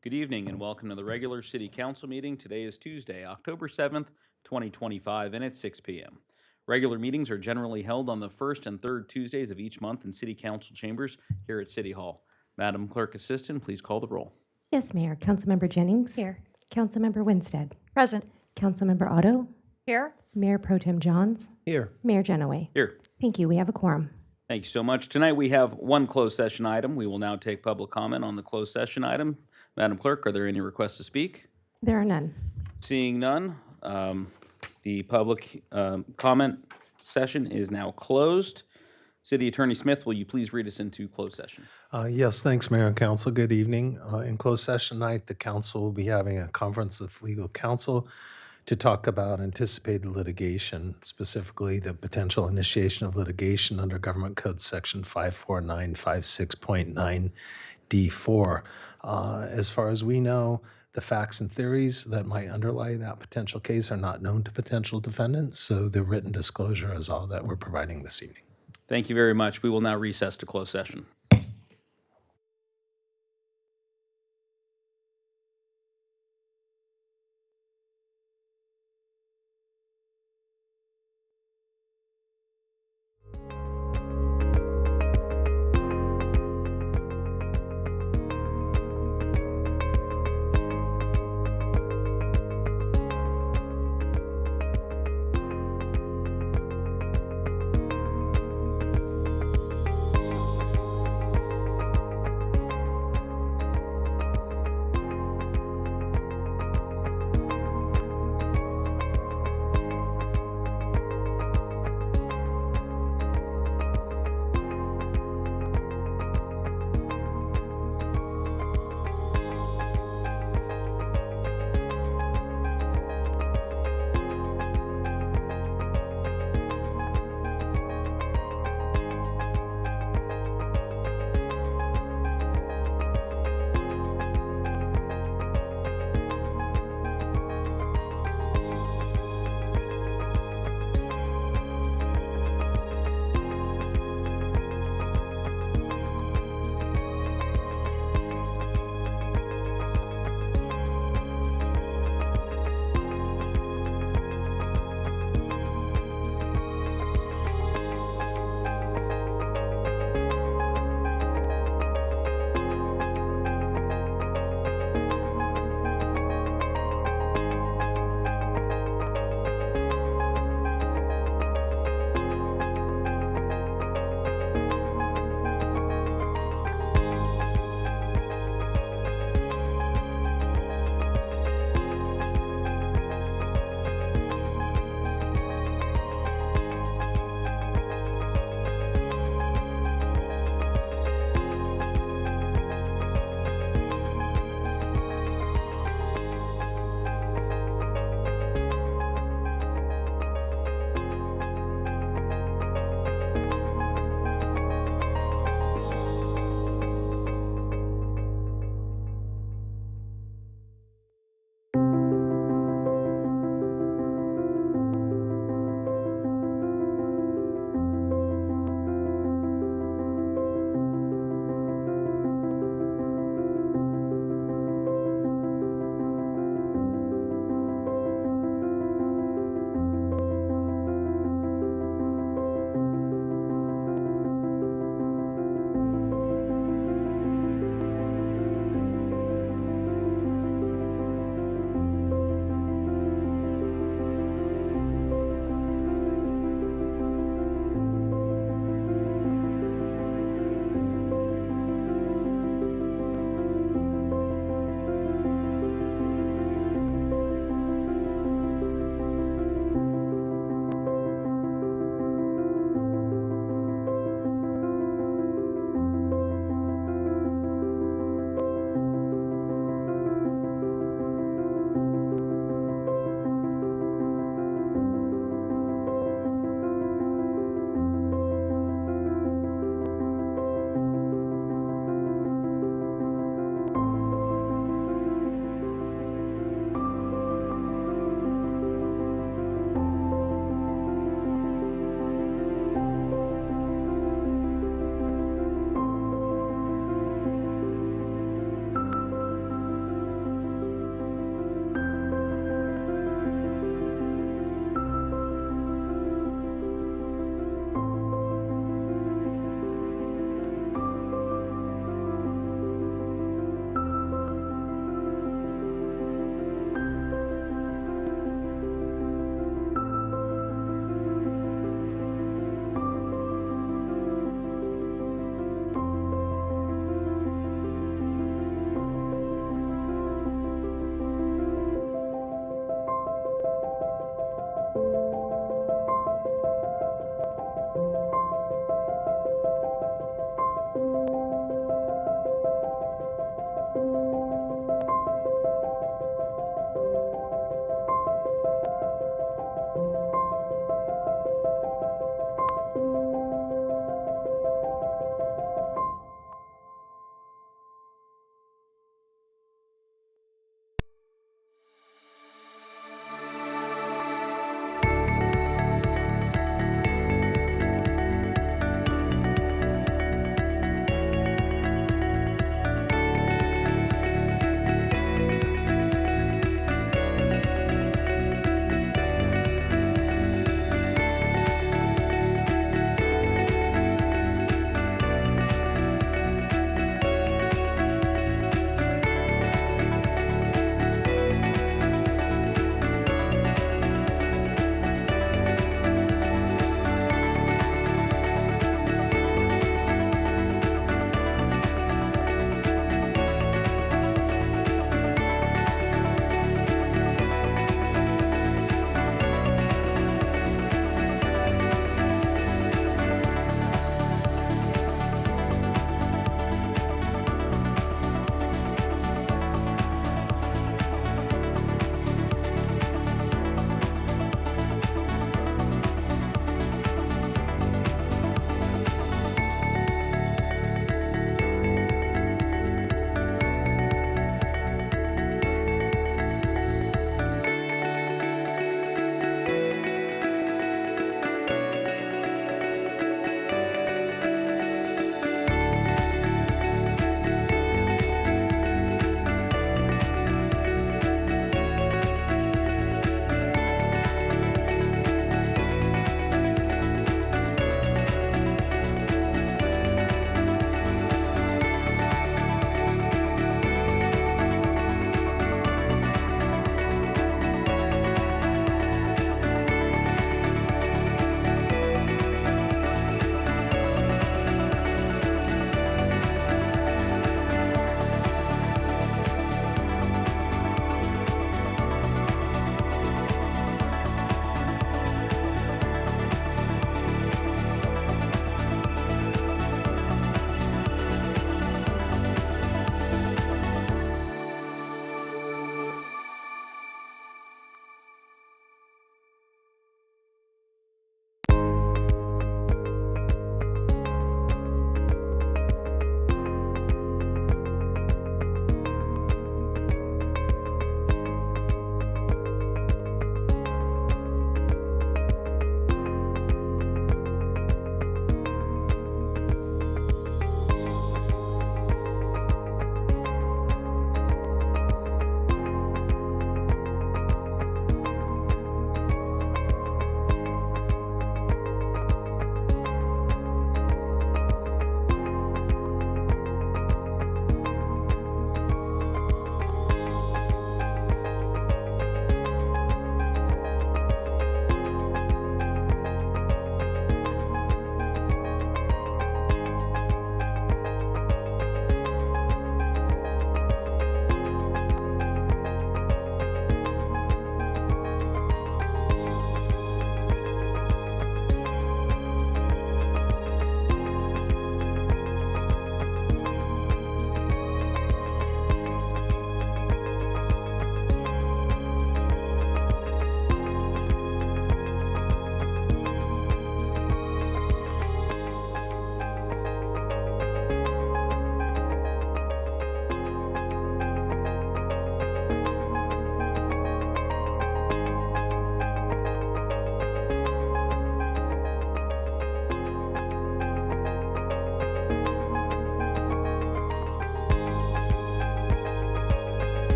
Good evening and welcome to the regular City Council meeting. Today is Tuesday, October 7th, 2025, and it's 6 p.m. Regular meetings are generally held on the first and third Tuesdays of each month in City Council chambers here at City Hall. Madam Clerk Assistant, please call the roll. Yes, Mayor. Councilmember Jennings. Here. Councilmember Winstead. Present. Councilmember Otto. Here. Mayor Pro Tem Johns. Here. Mayor Genoway. Here. Thank you. We have a quorum. Thank you so much. Tonight we have one closed session item. We will now take public comment on the closed session item. Madam Clerk, are there any requests to speak? There are none. Seeing none, the public comment session is now closed. City Attorney Smith, will you please read us into closed session? Yes, thanks, Mayor and Council. Good evening. In closed session night, the council will be having a conference with legal counsel to talk about anticipated litigation, specifically the potential initiation of litigation under Government Code Section 54956.9D4. As far as we know, the facts and theories that might underlie that potential case are not known to potential defendants, so the written disclosure is all that we're providing this evening. Thank you very much. We will now recess to closed session.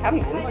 Come on.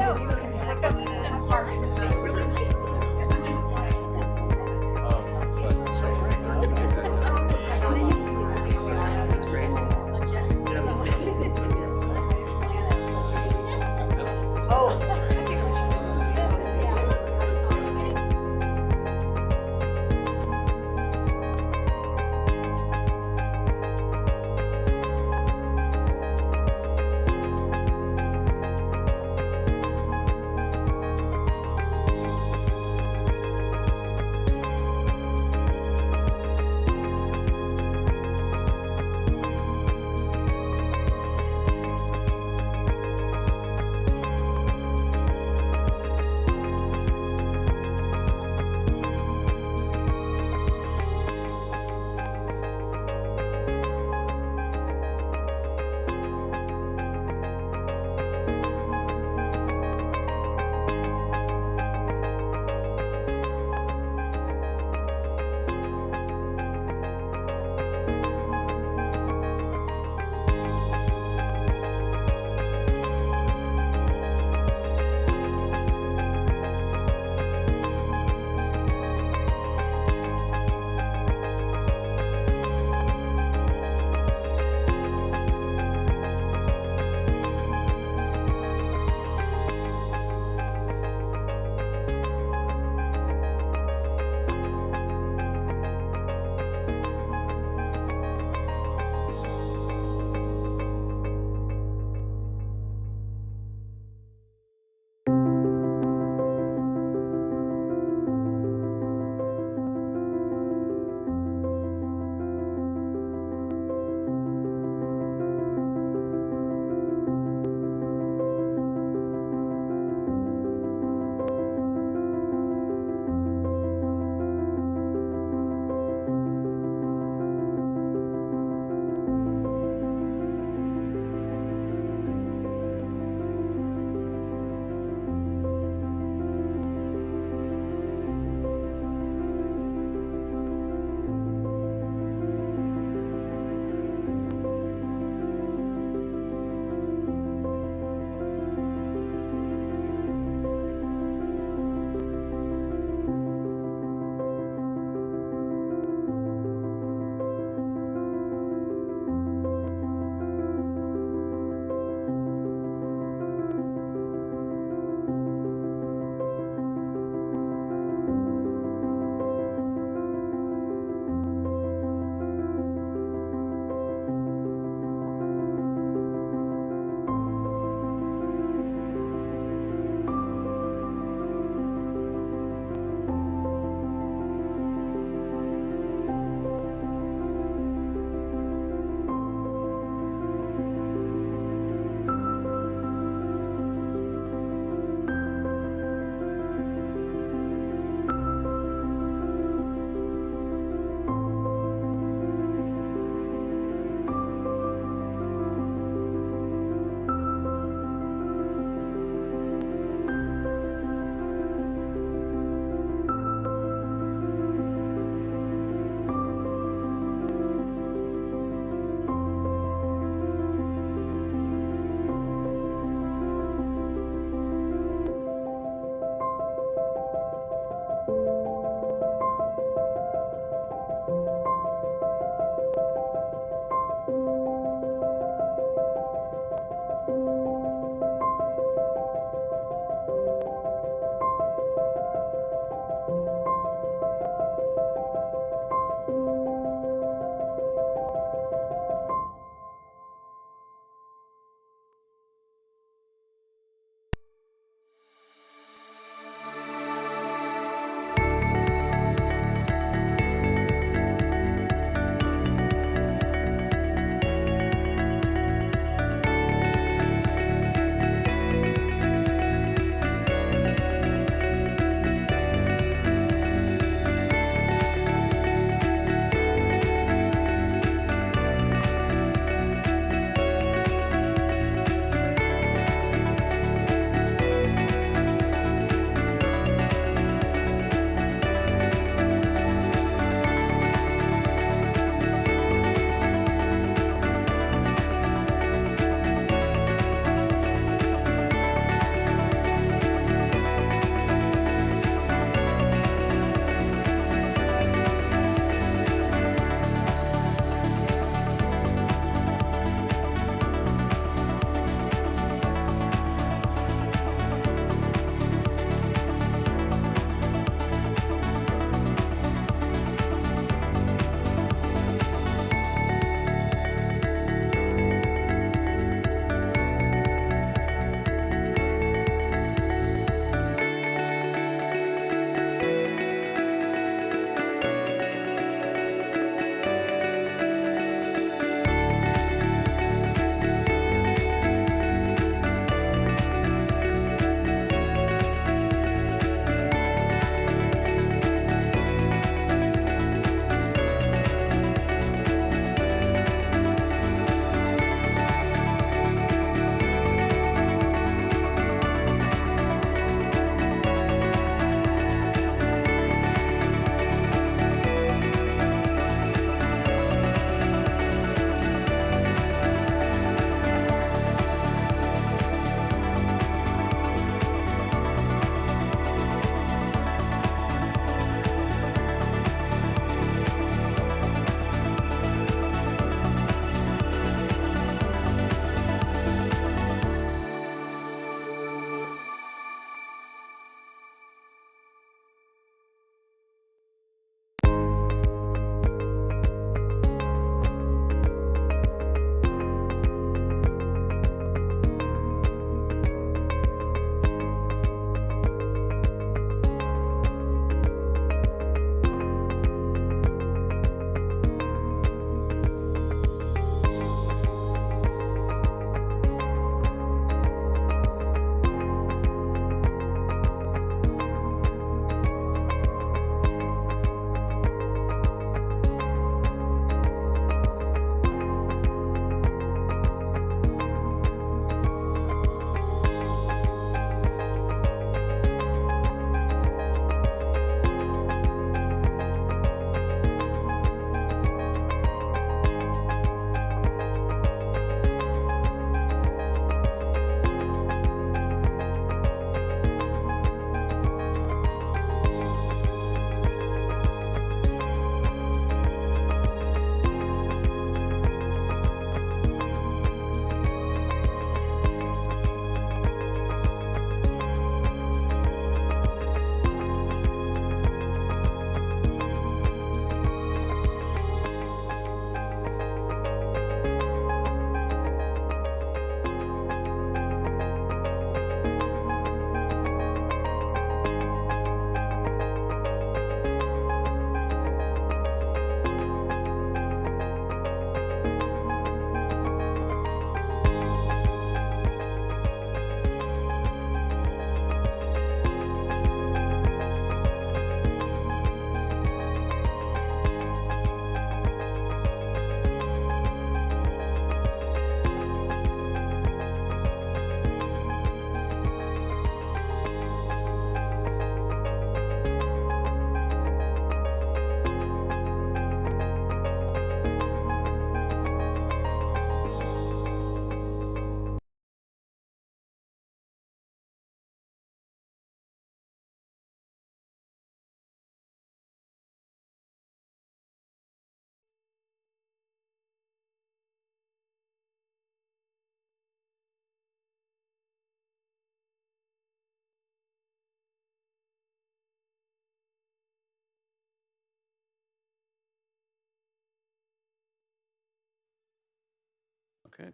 Okay.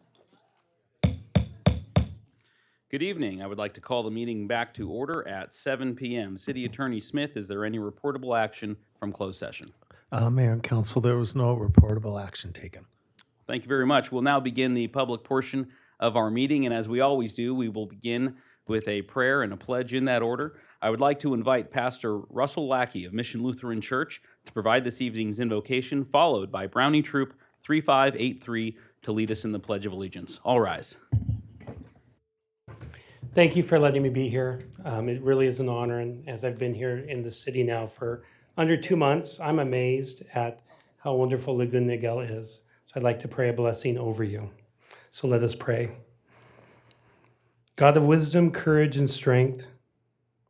Good evening. I would like to call the meeting back to order at 7 p.m. City Attorney Smith, is there any reportable action from closed session? Mayor and council, there was no reportable action taken. Thank you very much. We'll now begin the public portion of our meeting, and as we always do, we will begin with a prayer and a pledge in that order. I would like to invite Pastor Russell Lackey of Mission Lutheran Church to provide this evening's invocation, followed by Brownie Troop 3583 to lead us in the Pledge of Allegiance. All rise. Thank you for letting me be here. It really is an honor, and as I've been here in the city now for under 2 months, I'm amazed at how wonderful Laguna Niguel is. So I'd like to pray a blessing over you. So let us pray. God of wisdom, courage, and strength,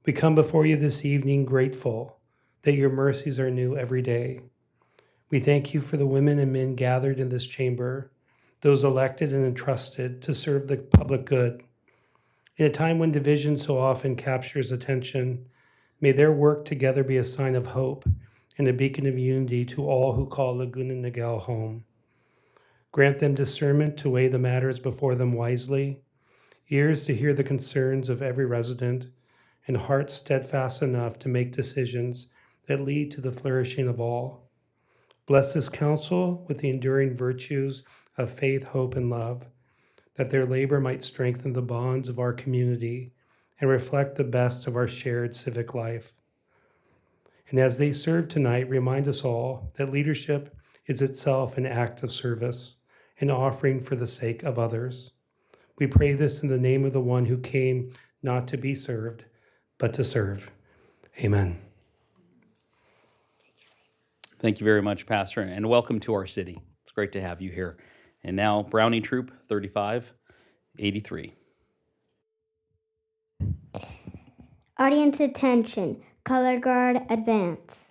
we come before you this evening grateful that your mercies are new every day. We thank you for the women and men gathered in this chamber, those elected and entrusted to serve the public good. In a time when division so often captures attention, may their work together be a sign of hope and a beacon of unity to all who call Laguna Niguel home. Grant them discernment to weigh the matters before them wisely, ears to hear the concerns of every resident, and hearts steadfast enough to make decisions that lead to the flourishing of all. Bless this council with the enduring virtues of faith, hope, and love, that their labor might strengthen the bonds of our community and reflect the best of our shared civic life. And as they serve tonight, remind us all that leadership is itself an act of service, an offering for the sake of others. We pray this in the name of the one who came not to be served, but to serve. Amen. Thank you very much, Pastor, and welcome to our city. It's great to have you here. And now, Brownie Troop 3583. Audience attention. Color guard advance.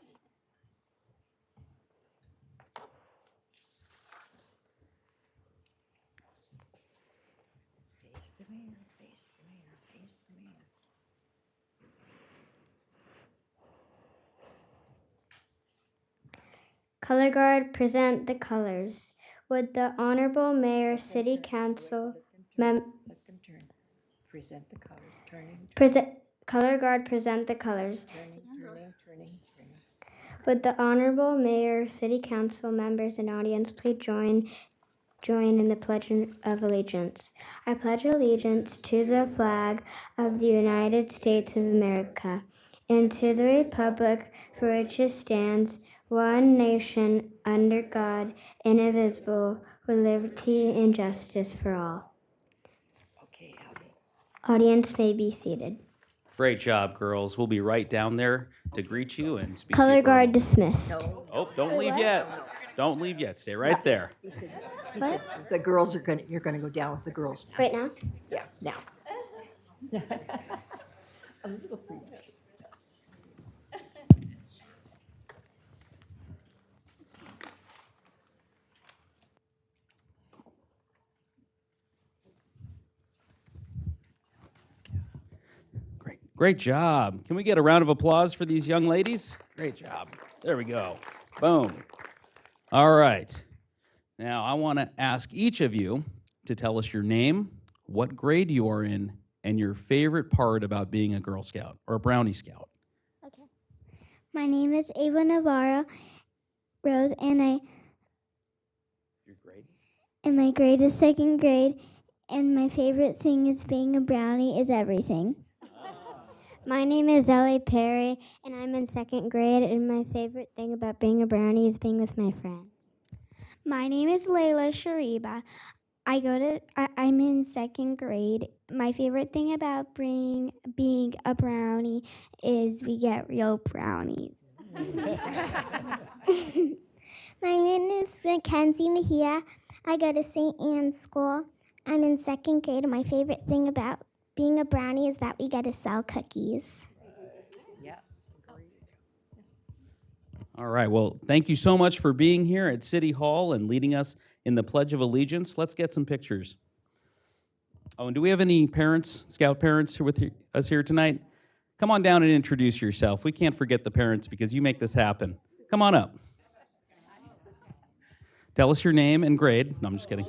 Face the mayor, face the mayor, face the mayor. Color guard present the colors. Would the Honorable Mayor, City Council, Let them turn. Present the color. Turning, Color guard present the colors. turning. Would the Honorable Mayor, City Council members, and audience please join in the Pledge of Allegiance. I pledge allegiance to the flag of the United States of America and to the republic for which it stands, one nation, under God, indivisible, with liberty and justice for all. Okay, Abby. Audience may be seated. Great job, girls. We'll be right down there to greet you and speak to you Color for a guard moment. dismissed. No, Oh, don't leave yet. Don't leave yet. Stay right there. he said the girls you're gonna go down with the girls now. Right now? Yeah, now. A little premature. Great job. Can we get a round of applause for these young ladies? Great job. There we go. Boom. All right. Now, I want to ask each of you to tell us your name, what grade you are in, and your favorite part about being a Girl Scout or a Brownie Scout. Okay. My name is Ava Navarro Rose, and Your grade? my grade is second grade, and my favorite thing is being a brownie is everything. My name is Ellie Perry, and I'm in second grade, and my favorite thing about being a brownie is being with my friends. My name is Layla Shariba. I'm in second grade. My favorite thing about being a brownie is we get real brownies. My name is Mackenzie Mejia. I go to St. Anne's School. I'm in second grade, and my favorite thing about being a brownie is that we get to sell cookies. Yes. All right. Well, thank you so much for being here at City Hall and leading us in the Pledge of Allegiance. Let's get some pictures. Oh, and do we have any parents, Scout parents, who are with us here tonight? Come on down and introduce yourself. We can't forget the parents because you make this happen. Come on up. Tell us your name and grade. No, I'm just kidding.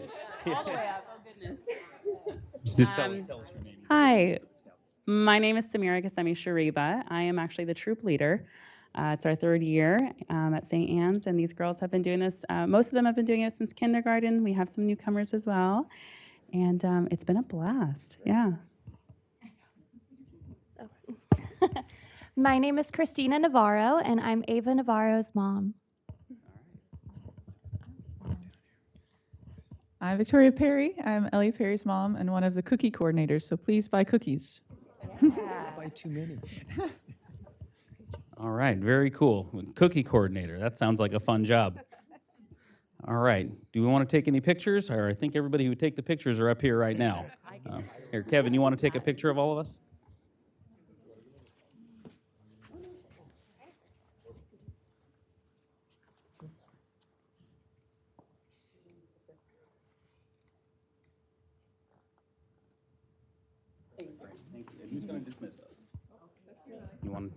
All the way up. Just tell, Um, tell us your name. Hi, my name is Samira Gassemi Shariba. I am actually the troop leader. It's our third year at St. Anne's, and these girls have been doing this. Most of them have been doing it since kindergarten. We have some newcomers as well, and it's been a blast. Yeah. My name is Christina Navarro, and I'm Ava Navarro's mom. I'm Victoria Perry. I'm Ellie Perry's mom and one of the cookie coordinators, so please buy cookies. Buy too many. All right, very cool. Cookie coordinator. That sounds like a fun job. All right. Do we want to take any pictures? Or I think everybody who would take the pictures are up here right now. Here, Kevin, you want to take a picture of all of us? Who's going to dismiss us? You want?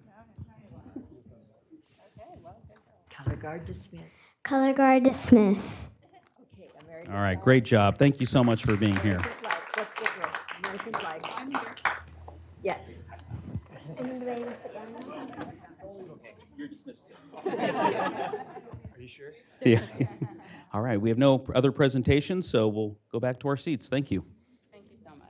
Color guard dismissed. Color guard dismiss. Okay, American All right, great job. Thank you so much for being here. flag. Let's get real. American flag. Yes. You're dismissed. Are you sure? Yeah. All right, we have no other presentations, so we'll go back to our seats. Thank you. Thank you so much.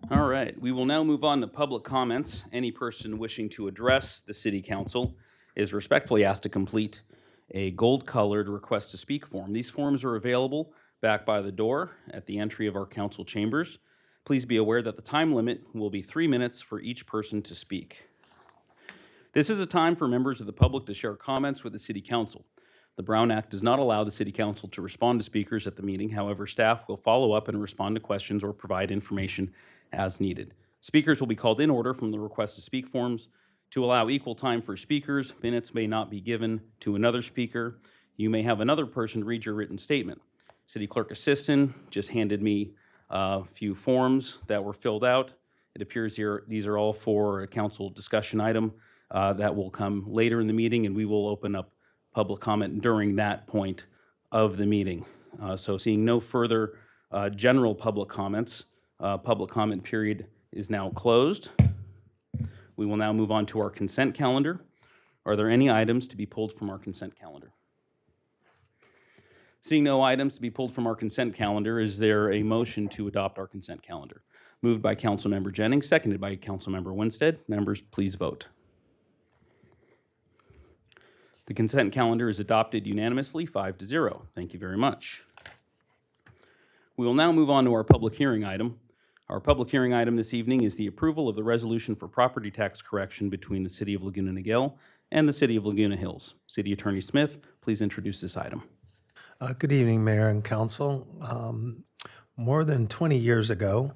All right, we will now move on to public comments. Any person wishing to address the City Council is respectfully asked to complete a gold-colored request to speak form. These forms are available back by the door at the entry of our council chambers. Please be aware that the time limit will be 3 minutes for each person to speak. This is a time for members of the public to share comments with the City Council. The Brown Act does not allow the City Council to respond to speakers at the meeting. However, staff will follow up and respond to questions or provide information as needed. Speakers will be called in order from the request to speak forms. To allow equal time for speakers, minutes may not be given to another speaker. You may have another person read your written statement. City Clerk Assistant just handed me a few forms that were filled out. It appears here these are all for a council discussion item that will come later in the meeting, and we will open up public comment during that point of the meeting. So seeing no further general public comments, public comment period is now closed. We will now move on to our consent calendar. Are there any items to be pulled from our consent calendar? Seeing no items to be pulled from our consent calendar, is there a motion to adopt our consent calendar? Moved by Councilmember Jennings, seconded by Councilmember Winstead. Members, please vote. The consent calendar is adopted unanimously, 5-0. Thank you very much. We will now move on to our public hearing item. Our public hearing item this evening is the approval of the resolution for property tax correction between the City of Laguna Niguel and the City of Laguna Hills. City Attorney Smith, please introduce this item. Good evening, Mayor and Council. More than 20 years ago,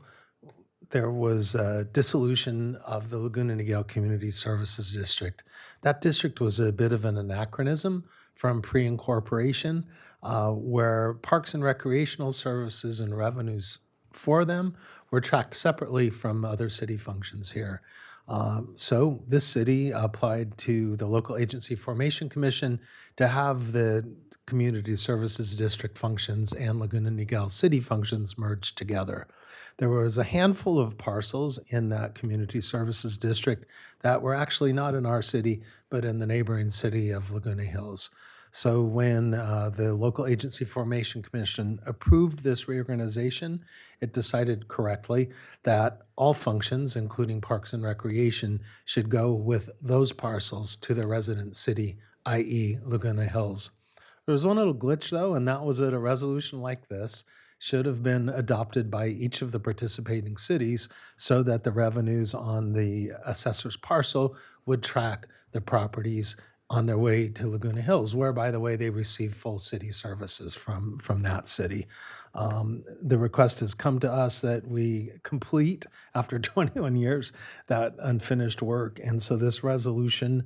there was a dissolution of the Laguna Niguel Community Services District. That district was a bit of an anachronism from pre-incorporation, where parks and recreational services and revenues for them were tracked separately from other city functions here. So this city applied to the Local Agency Formation Commission to have the Community Services District functions and Laguna Niguel city functions merged together. There was a handful of parcels in that Community Services District that were actually not in our city, but in the neighboring city of Laguna Hills. So when the Local Agency Formation Commission approved this reorganization, it decided correctly that all functions, including parks and recreation, should go with those parcels to the resident city, i.e. Laguna Hills. There was one little glitch though, and that was that a resolution like this should have been adopted by each of the participating cities so that the revenues on the assessor's parcel would track the properties on their way to Laguna Hills, where, by the way, they receive full city services from that city. The request has come to us that we complete, after 21 years, that unfinished work. And so this resolution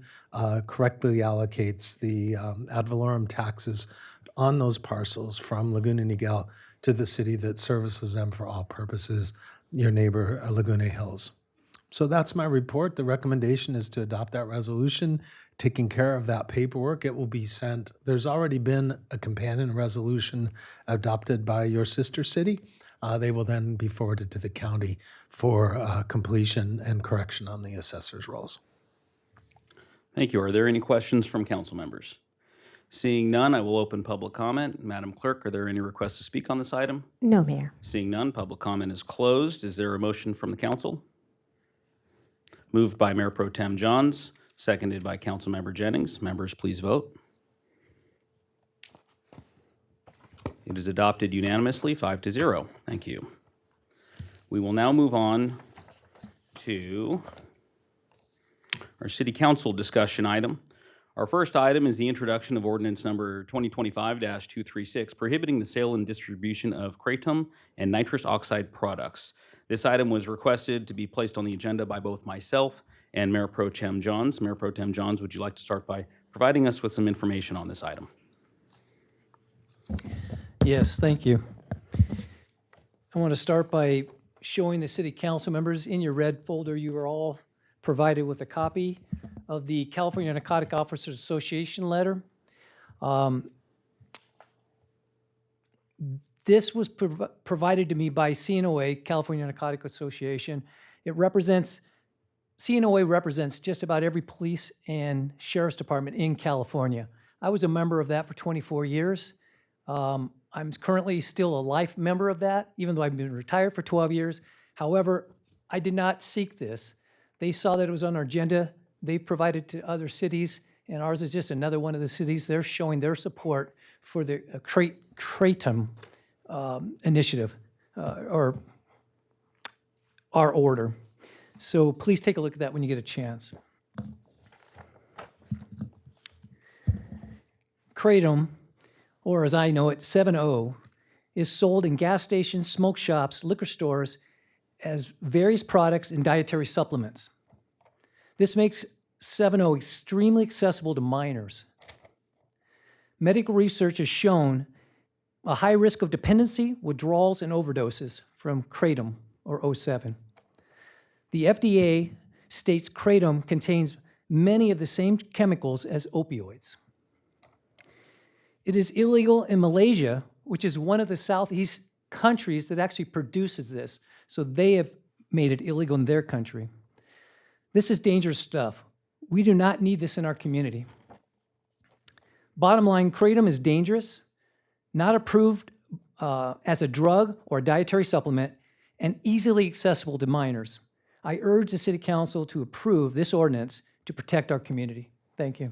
correctly allocates the ad valorem taxes on those parcels from Laguna Niguel to the city that services them for all purposes, your neighbor, Laguna Hills. So that's my report. The recommendation is to adopt that resolution, taking care of that paperwork. It will be sent. There's already been a companion resolution adopted by your sister city. They will then be forwarded to the county for completion and correction on the assessor's rolls. Thank you. Are there any questions from council members? Seeing none, I will open public comment. Madam Clerk, are there any requests to speak on this item? No, Mayor. Seeing none, public comment is closed. Is there a motion from the council? Moved by Mayor Pro Tem Johns, seconded by Councilmember Jennings. Members, please vote. It is adopted unanimously, 5-0. Thank you. We will now move on to our City Council discussion item. Our first item is the introduction of ordinance number 2025-236, prohibiting the sale and distribution of kratom and nitrous oxide products. This item was requested to be placed on the agenda by both myself and Mayor Pro Tem Johns. Mayor Pro Tem Johns, would you like to start by providing us with some information on this item? Yes, thank you. I want to start by showing the city council members in your red folder, you are all provided with a copy of the California Narcotic Officers Association letter. This was provided to me by CNOA, California Narcotic Association. CNOA represents just about every police and sheriff's department in California. I was a member of that for 24 years. I'm currently still a life member of that, even though I've been retired for 12 years. However, I did not seek this. They saw that it was on our agenda. They provided to other cities, and ours is just another one of the cities. They're showing their support for the kratom initiative, or our order. So please take a look at that when you get a chance. Kratom, or as I know it, 7-0, is sold in gas stations, smoke shops, liquor stores as various products and dietary supplements. This makes 7-0 extremely accessible to minors. Medical research has shown a high risk of dependency, withdrawals, and overdoses from kratom, or 07. The FDA states kratom contains many of the same chemicals as opioids. It is illegal in Malaysia, which is one of the Southeast countries that actually produces this, so they have made it illegal in their country. This is dangerous stuff. We do not need this in our community. Bottom line, kratom is dangerous, not approved as a drug or a dietary supplement, and easily accessible to minors. I urge the City Council to approve this ordinance to protect our community. Thank you.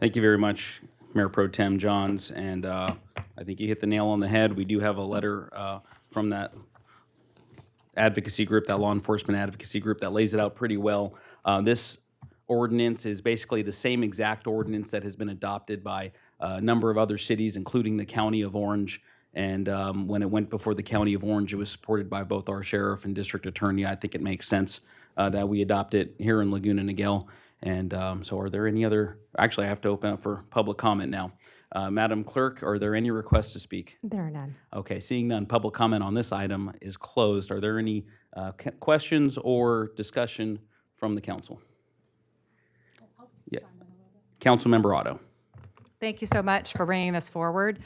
Thank you very much, Mayor Pro Tem Johns, and I think you hit the nail on the head. We do have a letter from that advocacy group, that law enforcement advocacy group, that lays it out pretty well. This ordinance is basically the same exact ordinance that has been adopted by a number of other cities, including the County of Orange. And when it went before the County of Orange, it was supported by both our sheriff and district attorney. I think it makes sense that we adopt it here in Laguna Niguel. And so are there any other, actually I have to open up for public comment now. Madam Clerk, are there any requests to speak? There are none. Okay, seeing none, public comment on this item is closed. Are there any questions or discussion from the council? Yeah. Councilmember Otto. Thank you so much for bringing this forward.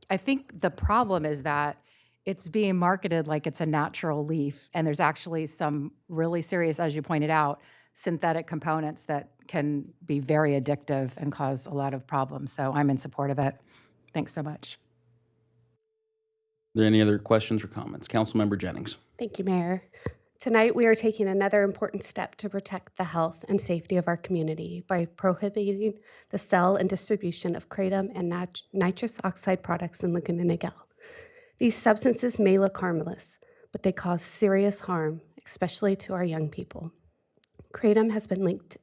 I think the problem is that it's being marketed like it's a natural leaf, and there's actually some really serious, as you pointed out, synthetic components that can be very addictive and cause a lot of problems. So I'm in support of it. Thanks so much. Are there any other questions or comments? Councilmember Jennings. Thank you, Mayor. Tonight, we are taking another important step to protect the health and safety of our community by prohibiting the sale and distribution of kratom and nitrous oxide products in Laguna Niguel. These substances may look harmless, but they cause serious harm, especially to our young people. Kratom has been linked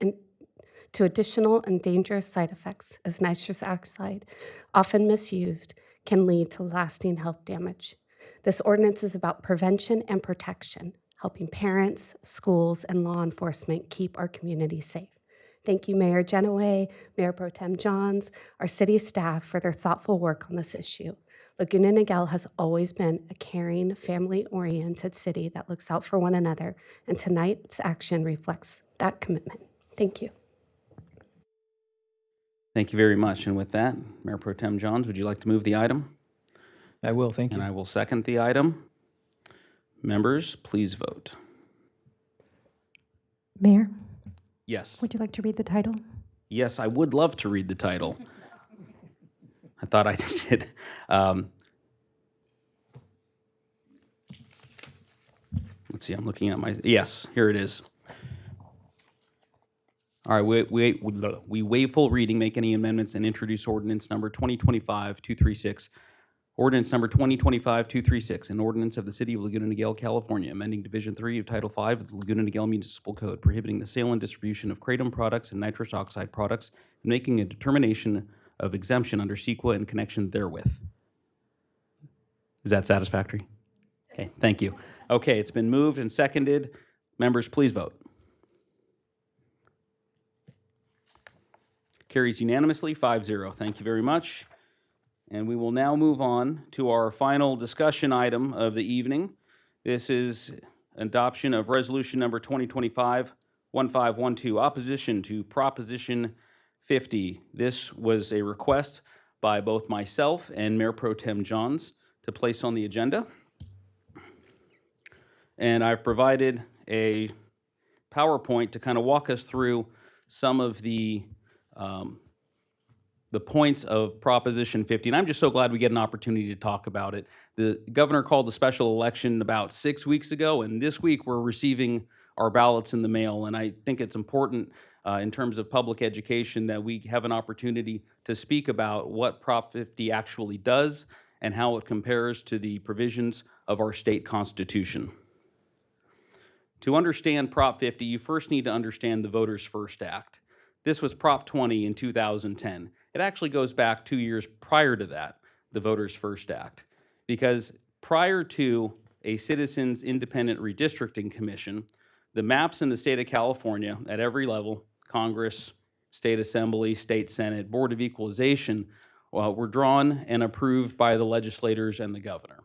to additional and dangerous side effects, as nitrous oxide, often misused, can lead to lasting health damage. This ordinance is about prevention and protection, helping parents, schools, and law enforcement keep our community safe. Thank you, Mayor Genoway, Mayor Pro Tem Johns, our city staff for their thoughtful work on this issue. Laguna Niguel has always been a caring, family-oriented city that looks out for one another, and tonight's action reflects that commitment. Thank you. Thank you very much. And with that, Mayor Pro Tem Johns, would you like to move the item? I will, thank you. And I will second the item. Members, please vote. Mayor, Yes. would you like to read the title? Yes, I would love to read the title. I thought I just did. Let's see, I'm looking at my, yes, here it is. All right, we waive full reading, make any amendments, and introduce ordinance number 2025-236. Ordinance number 2025-236, an ordinance of the City of Laguna Niguel, California, amending Division 3 of Title 5 of the Laguna Niguel Municipal Code, prohibiting the sale and distribution of kratom products and nitrous oxide products, and making a determination of exemption under CEQA in connection therewith. Is that satisfactory? Okay, thank you. Okay, it's been moved and seconded. Members, please vote. Carries unanimously, 5-0. Thank you very much. And we will now move on to our final discussion item of the evening. This is adoption of resolution number 2025-1512, opposition to Proposition 50. This was a request by both myself and Mayor Pro Tem Johns to place on the agenda. And I've provided a PowerPoint to kind of walk us through some of the points of Proposition 50, and I'm just so glad we get an opportunity to talk about it. The governor called a special election about 6 weeks ago, and this week we're receiving our ballots in the mail, and I think it's important in terms of public education that we have an opportunity to speak about what Prop 50 actually does and how it compares to the provisions of our state constitution. To understand Prop 50, you first need to understand the Voters First Act. This was Prop 20 in 2010. It actually goes back 2 years prior to that, the Voters First Act, because prior to a Citizens Independent Redistricting Commission, the maps in the state of California at every level, Congress, State Assembly, State Senate, Board of Equalization, were drawn and approved by the legislators and the governor.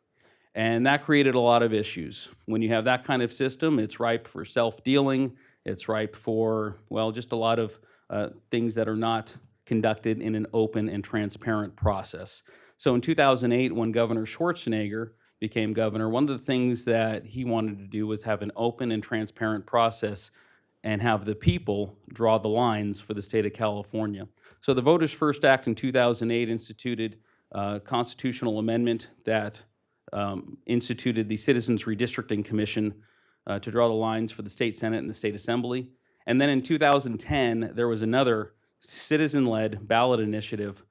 And that created a lot of issues. When you have that kind of system, it's ripe for self-dealing, it's ripe for, well, just a lot of things that are not conducted in an open and transparent process. So in 2008, when Governor Schwarzenegger became governor, one of the things that he wanted to do was have an open and transparent process and have the people draw the lines for the state of California. So the Voters First Act in 2008 instituted a constitutional amendment that instituted the Citizens Redistricting Commission to draw the lines for the state Senate and the state Assembly. And then in 2010, there was another citizen-led ballot initiative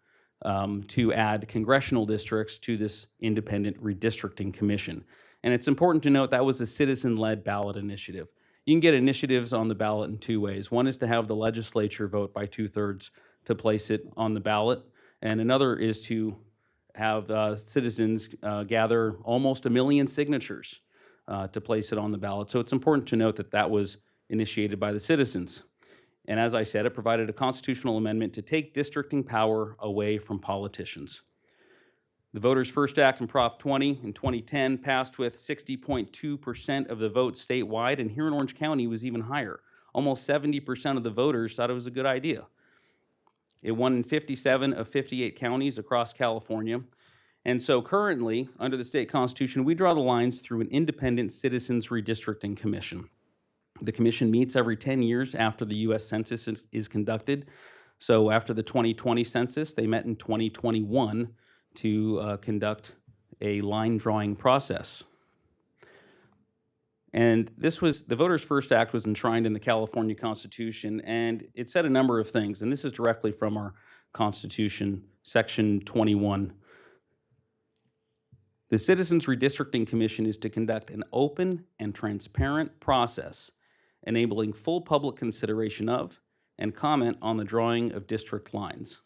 to add congressional districts to this independent redistricting commission. And it's important to note that was a citizen-led ballot initiative. You can get initiatives on the ballot in two ways. One is to have the legislature vote by 2/3 to place it on the ballot, and another is to have citizens gather almost 1 million signatures to place it on the ballot. So it's important to note that that was initiated by the citizens. And as I said, it provided a constitutional amendment to take districting power away from politicians. The Voters First Act and Prop 20 in 2010 passed with 60.2% of the vote statewide, and here in Orange County was even higher. Almost 70% of the voters thought it was a good idea. It won in 57 of 58 counties across California. And so currently, under the state constitution, we draw the lines through an independent Citizens Redistricting Commission. The commission meets every 10 years after the U.S. Census is conducted. So after the 2020 census, they met in 2021 to conduct a line drawing process. And this was, the Voters First Act was enshrined in the California Constitution, and it said a number of things, and this is directly from our Constitution, Section 21. The Citizens Redistricting Commission is to conduct an open and transparent process, enabling full public consideration of and comment on the drawing of district lines.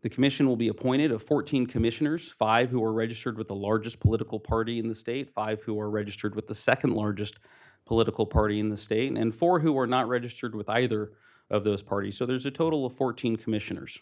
The commission will be appointed of 14 commissioners, 5 who are registered with the largest political party in the state, 5 who are registered with the second largest political party in the state, and 4 who are not registered with either of those parties. So there's a total of 14 commissioners.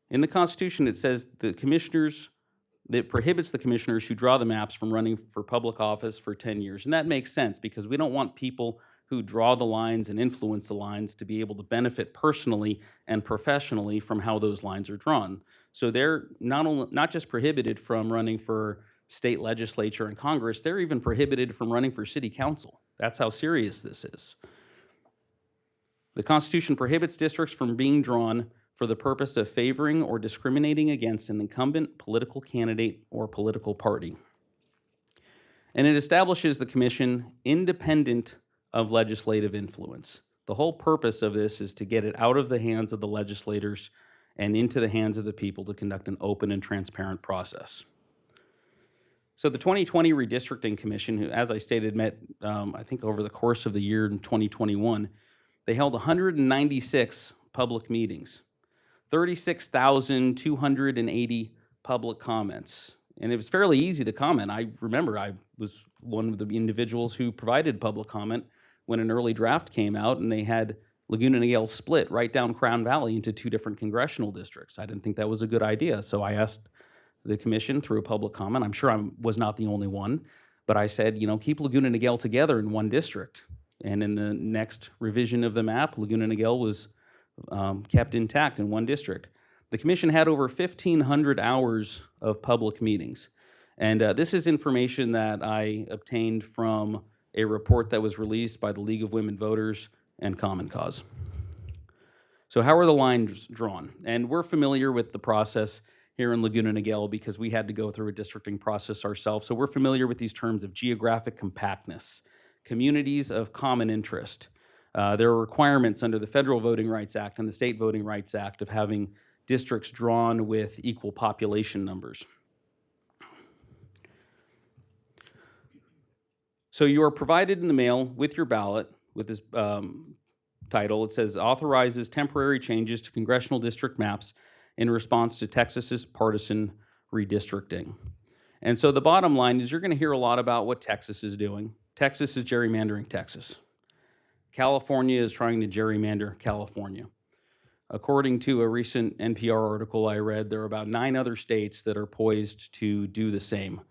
In the Constitution, it says that prohibits the commissioners who draw the maps from running for public office for 10 years. And that makes sense because we don't want people who draw the lines and influence the lines to be able to benefit personally and professionally from how those lines are drawn. So they're not just prohibited from running for state legislature and Congress, they're even prohibited from running for city council. That's how serious this is. The Constitution prohibits districts from being drawn for the purpose of favoring or discriminating against an incumbent political candidate or political party. And it establishes the commission independent of legislative influence. The whole purpose of this is to get it out of the hands of the legislators and into the hands of the people to conduct an open and transparent process. So the 2020 Redistricting Commission, who, as I stated, met, I think over the course of the year in 2021, they held 196 public meetings, 36,280 public comments. And it was fairly easy to comment. I remember I was one of the individuals who provided public comment when an early draft came out and they had Laguna Niguel split right down Crown Valley into 2 different congressional districts. I didn't think that was a good idea. So I asked the commission through a public comment. I'm sure I was not the only one, but I said, keep Laguna Niguel together in one district. And in the next revision of the map, Laguna Niguel was kept intact in one district. The commission had over 1,500 hours of public meetings. And this is information that I obtained from a report that was released by the League of Women Voters and Common Cause. So how are the lines drawn? And we're familiar with the process here in Laguna Niguel because we had to go through a districting process ourselves. So we're familiar with these terms of geographic compactness, communities of common interest. There are requirements under the Federal Voting Rights Act and the State Voting Rights Act of having districts drawn with equal population numbers. So you are provided in the mail with your ballot with this title. It says authorizes temporary changes to congressional district maps in response to Texas's partisan redistricting. And so the bottom line is you're going to hear a lot about what Texas is doing. Texas is gerrymandering Texas. California is trying to gerrymander California. According to a recent NPR article I read, there are about 9 other states that are poised to do the same.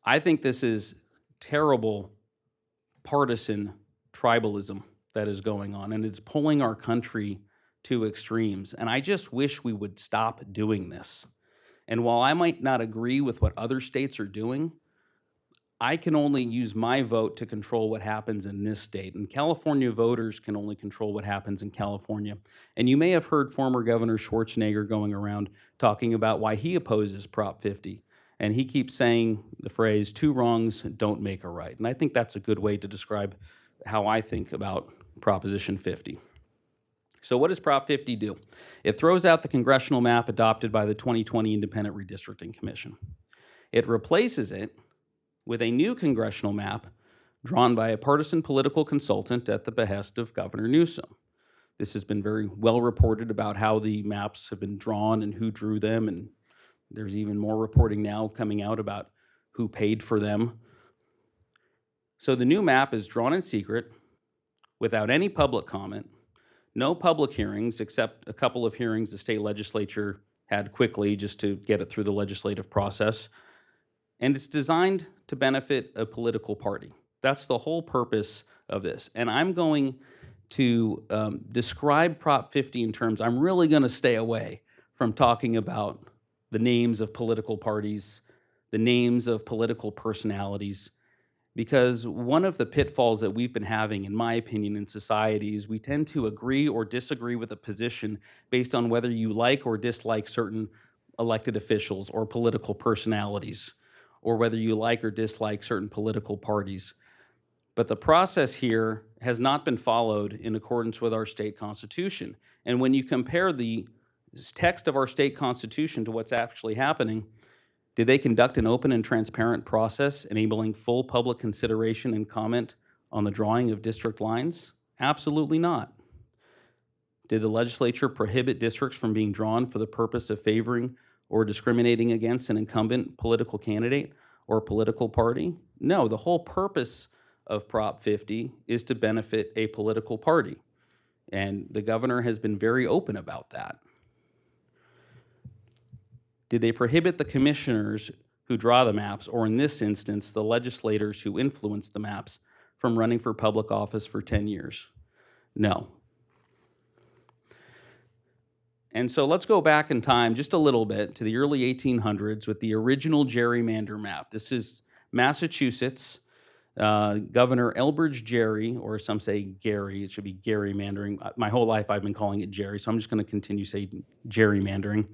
I think this is terrible partisan tribalism that is going on, and it's pulling our country to extremes. And I just wish we would stop doing this. And while I might not agree with what other states are doing, I can only use my vote to control what happens in this state. And California voters can only control what happens in California. And you may have heard former Governor Schwarzenegger going around talking about why he opposes Prop 50. And he keeps saying the phrase, 2 wrongs don't make a right. And I think that's a good way to describe how I think about Proposition 50. So what does Prop 50 do? It throws out the congressional map adopted by the 2020 Independent Redistricting Commission. It replaces it with a new congressional map drawn by a partisan political consultant at the behest of Governor Newsom. This has been very well reported about how the maps have been drawn and who drew them, and there's even more reporting now coming out about who paid for them. So the new map is drawn in secret, without any public comment, no public hearings, except a couple of hearings the state legislature had quickly just to get it through the legislative process. And it's designed to benefit a political party. That's the whole purpose of this. And I'm going to describe Prop 50 in terms, I'm really going to stay away from talking about the names of political parties, the names of political personalities, because one of the pitfalls that we've been having, in my opinion, in society is we tend to agree or disagree with a position based on whether you like or dislike certain elected officials or political personalities, or whether you like or dislike certain political parties. But the process here has not been followed in accordance with our state constitution. And when you compare the text of our state constitution to what's actually happening, did they conduct an open and transparent process enabling full public consideration and comment on the drawing of district lines? Absolutely not. Did the legislature prohibit districts from being drawn for the purpose of favoring or discriminating against an incumbent political candidate or political party? No, the whole purpose of Prop 50 is to benefit a political party. And the governor has been very open about that. Did they prohibit the commissioners who draw the maps, or in this instance, the legislators who influence the maps, from running for public office for 10 years? No. And so let's go back in time just a little bit to the early 1800s with the original gerrymander map. This is Massachusetts. Governor Elbridge Gerry, or some say Gary, it should be gerrymandering. My whole life I've been calling it Gerry, so I'm just going to continue saying gerrymandering.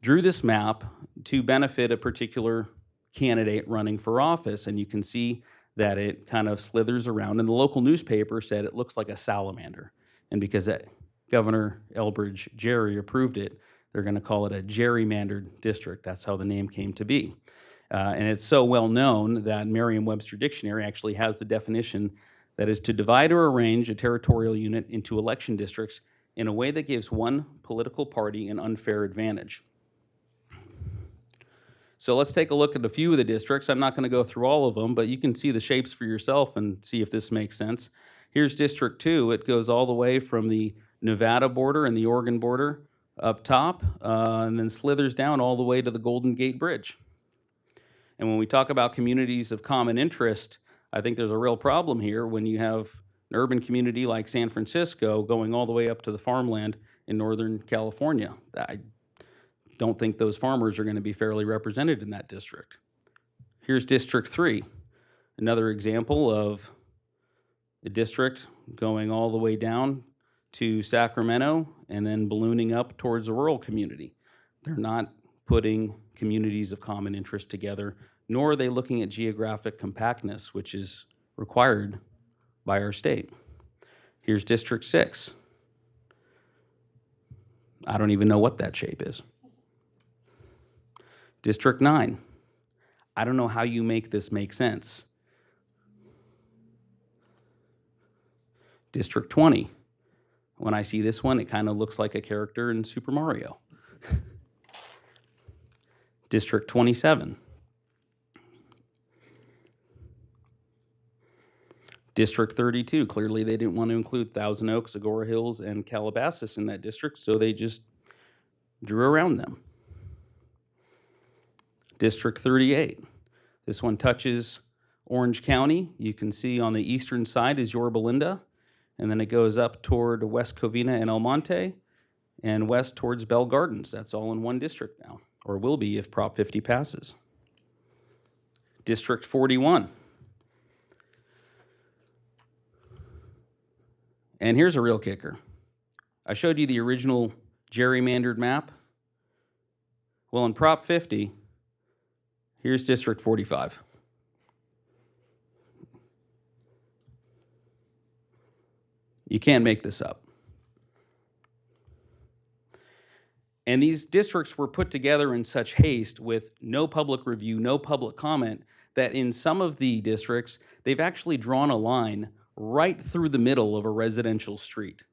Drew this map to benefit a particular candidate running for office, and you can see that it kind of slithers around, and the local newspaper said it looks like a salamander. And because Governor Elbridge Gerry approved it, they're going to call it a gerrymandered district. That's how the name came to be. And it's so well known that Merriam-Webster Dictionary actually has the definition that is to divide or arrange a territorial unit into election districts in a way that gives one political party an unfair advantage. So let's take a look at a few of the districts. I'm not going to go through all of them, but you can see the shapes for yourself and see if this makes sense. Here's District 2. It goes all the way from the Nevada border and the Oregon border up top, and then slithers down all the way to the Golden Gate Bridge. And when we talk about communities of common interest, I think there's a real problem here when you have an urban community like San Francisco going all the way up to the farmland in Northern California. I don't think those farmers are going to be fairly represented in that district. Here's District 3, another example of a district going all the way down to Sacramento and then ballooning up towards a rural community. They're not putting communities of common interest together, nor are they looking at geographic compactness, which is required by our state. Here's District 6. I don't even know what that shape is. District 9. I don't know how you make this make sense. District 20. When I see this one, it kind of looks like a character in Super Mario. District 27. District 32, clearly they didn't want to include Thousand Oaks, Agora Hills, and Calabasas in that district, so they just drew around them. District 38. This one touches Orange County. You can see on the eastern side is Yorba Linda, and then it goes up toward West Covina and El Monte, and west towards Bell Gardens. That's all in one district now, or will be if Prop 50 passes. District 41. And here's a real kicker. I showed you the original gerrymandered map. Well, in Prop 50, here's District 45. You can't make this up. And these districts were put together in such haste with no public review, no public comment, that in some of the districts, they've actually drawn a line right through the middle of a residential street.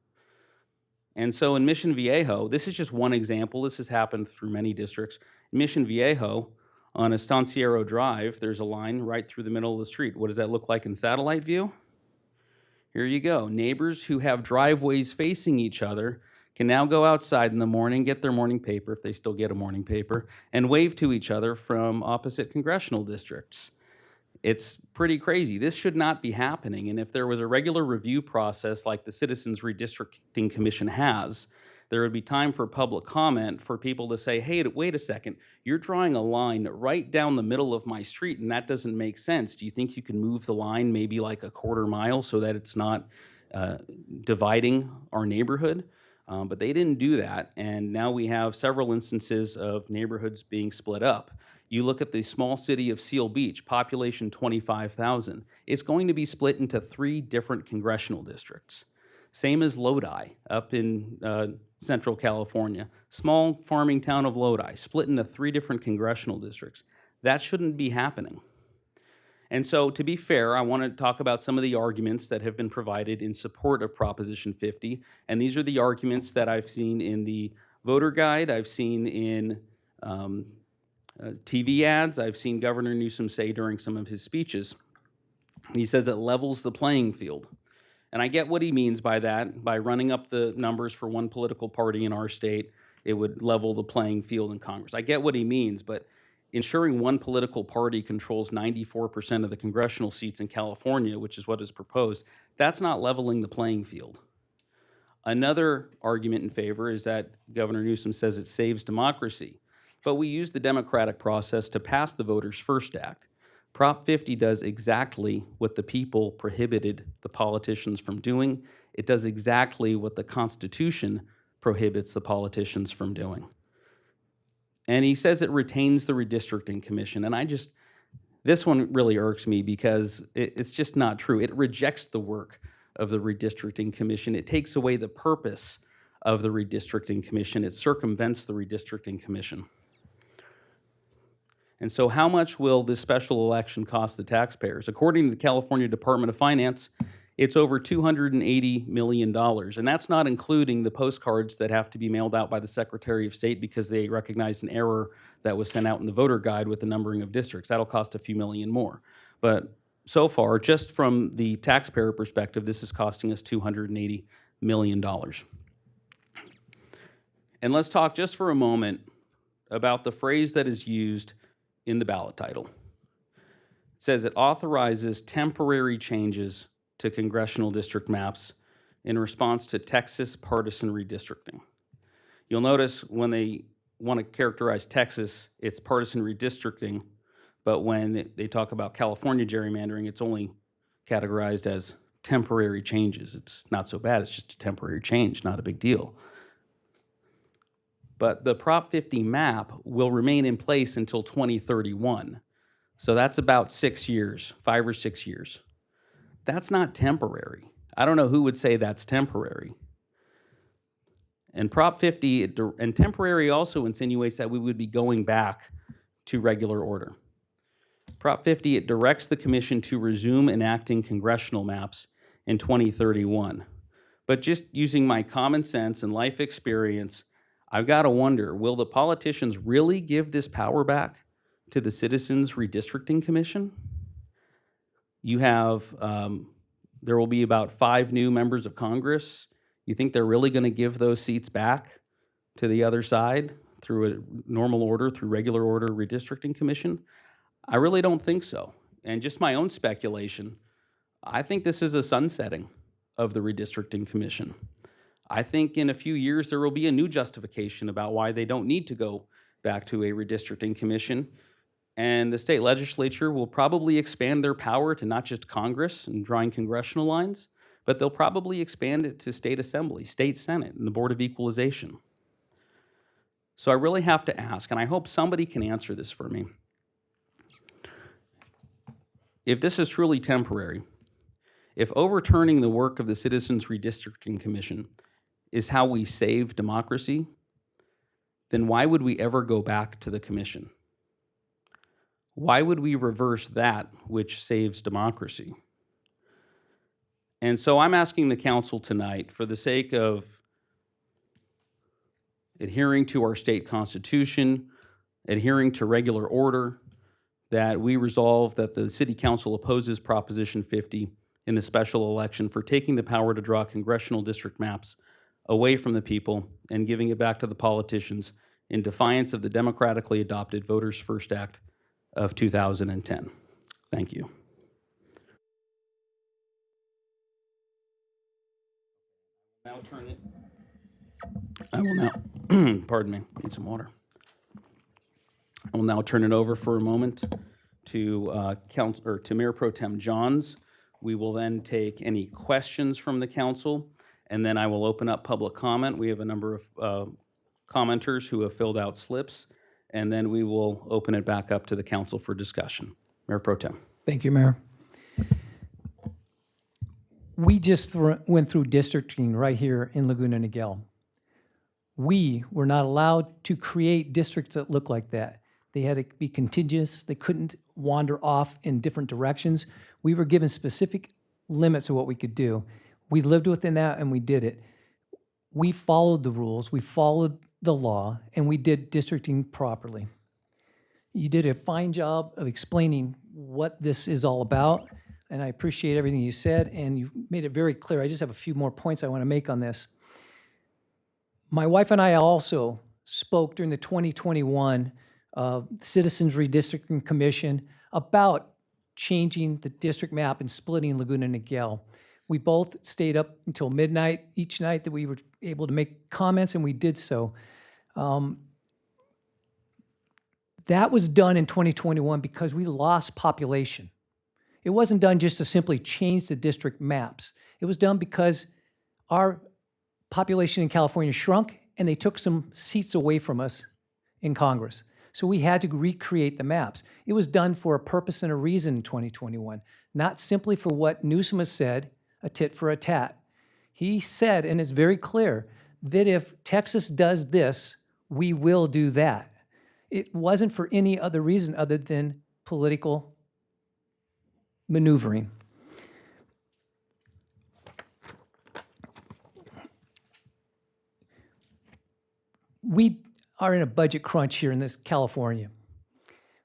And so in Mission Viejo, this is just one example. This has happened through many districts. In Mission Viejo, on Estanciero Drive, there's a line right through the middle of the street. What does that look like in satellite view? Here you go. Neighbors who have driveways facing each other can now go outside in the morning, get their morning paper, if they still get a morning paper, and wave to each other from opposite congressional districts. It's pretty crazy. This should not be happening. And if there was a regular review process like the Citizens Redistricting Commission has, there would be time for public comment for people to say, hey, wait a second, you're drawing a line right down the middle of my street and that doesn't make sense. Do you think you can move the line maybe like a quarter mile so that it's not dividing our neighborhood? But they didn't do that, and now we have several instances of neighborhoods being split up. You look at the small city of Seal Beach, population 25,000. It's going to be split into 3 different congressional districts. Same as Lodi up in Central California. Small farming town of Lodi, split into 3 different congressional districts. That shouldn't be happening. And so, to be fair, I want to talk about some of the arguments that have been provided in support of Proposition 50. And these are the arguments that I've seen in the voter guide, I've seen in TV ads, I've seen Governor Newsom say during some of his speeches. He says it levels the playing field. And I get what he means by that. By running up the numbers for one political party in our state, it would level the playing field in Congress. I get what he means, but ensuring one political party controls 94% of the congressional seats in California, which is what is proposed, that's not leveling the playing field. Another argument in favor is that Governor Newsom says it saves democracy, but we use the democratic process to pass the Voters First Act. Prop 50 does exactly what the people prohibited the politicians from doing. It does exactly what the Constitution prohibits the politicians from doing. And he says it retains the redistricting commission. And this one really irks me because it's just not true. It rejects the work of the redistricting commission. It takes away the purpose of the redistricting commission. It circumvents the redistricting commission. And so how much will this special election cost the taxpayers? According to the California Department of Finance, it's over $280 million. And that's not including the postcards that have to be mailed out by the Secretary of State because they recognized an error that was sent out in the voter guide with the numbering of districts. That'll cost a few million more. But so far, just from the taxpayer perspective, this is costing us $280 million. And let's talk just for a moment about the phrase that is used in the ballot title. It says it authorizes temporary changes to congressional district maps in response to Texas partisan redistricting. You'll notice when they want to characterize Texas, it's partisan redistricting, but when they talk about California gerrymandering, it's only categorized as temporary changes. It's not so bad, it's just a temporary change, not a big deal. But the Prop 50 map will remain in place until 2031. So that's about 6 years, 5 or 6 years. That's not temporary. I don't know who would say that's temporary. And Prop 50, and temporary also insinuates that we would be going back to regular order. Prop 50, it directs the commission to resume enacting congressional maps in 2031. But just using my common sense and life experience, I've got to wonder, will the politicians really give this power back to the Citizens Redistricting Commission? You have, there will be about 5 new members of Congress. You think they're really going to give those seats back to the other side through a normal order, through regular order redistricting commission? I really don't think so. And just my own speculation, I think this is a sunsetting of the redistricting commission. I think in a few years there will be a new justification about why they don't need to go back to a redistricting commission. And the state legislature will probably expand their power to not just Congress and drawing congressional lines, but they'll probably expand it to state assembly, state senate, and the Board of Equalization. So I really have to ask, and I hope somebody can answer this for me. If this is truly temporary, if overturning the work of the Citizens Redistricting Commission is how we save democracy, then why would we ever go back to the commission? Why would we reverse that which saves democracy? And so I'm asking the council tonight, for the sake of adhering to our state constitution, adhering to regular order, that we resolve that the city council opposes Proposition 50 in the special election for taking the power to draw congressional district maps away from the people and giving it back to the politicians in defiance of the democratically adopted Voters First Act of 2010. Thank you. I will now, pardon me, need some water. I will now turn it over for a moment to to Mayor Pro Tem Johns. We will then take any questions from the council, and then I will open up public comment. We have a number of commenters who have filled out slips, and then we will open it back up to the council for discussion. Mayor Pro Tem. Thank you, Mayor. We just went through districting right here in Laguna Niguel. We were not allowed to create districts that look like that. They had to be contiguous. They couldn't wander off in different directions. We were given specific limits of what we could do. We lived within that and we did it. We followed the rules, we followed the law, and we did districting properly. You did a fine job of explaining what this is all about, and I appreciate everything you said, and you made it very clear. I just have a few more points I want to make on this. My wife and I also spoke during the 2021 Citizens Redistricting Commission about changing the district map and splitting Laguna Niguel. We both stayed up until midnight each night that we were able to make comments, and we did so. That was done in 2021 because we lost population. It wasn't done just to simply change the district maps. It was done because our population in California shrunk and they took some seats away from us in Congress. So we had to recreate the maps. It was done for a purpose and a reason in 2021, not simply for what Newsom has said, a tit for a tat. He said, and it's very clear, that if Texas does this, we will do that. It wasn't for any other reason other than political maneuvering. We are in a budget crunch here in this California.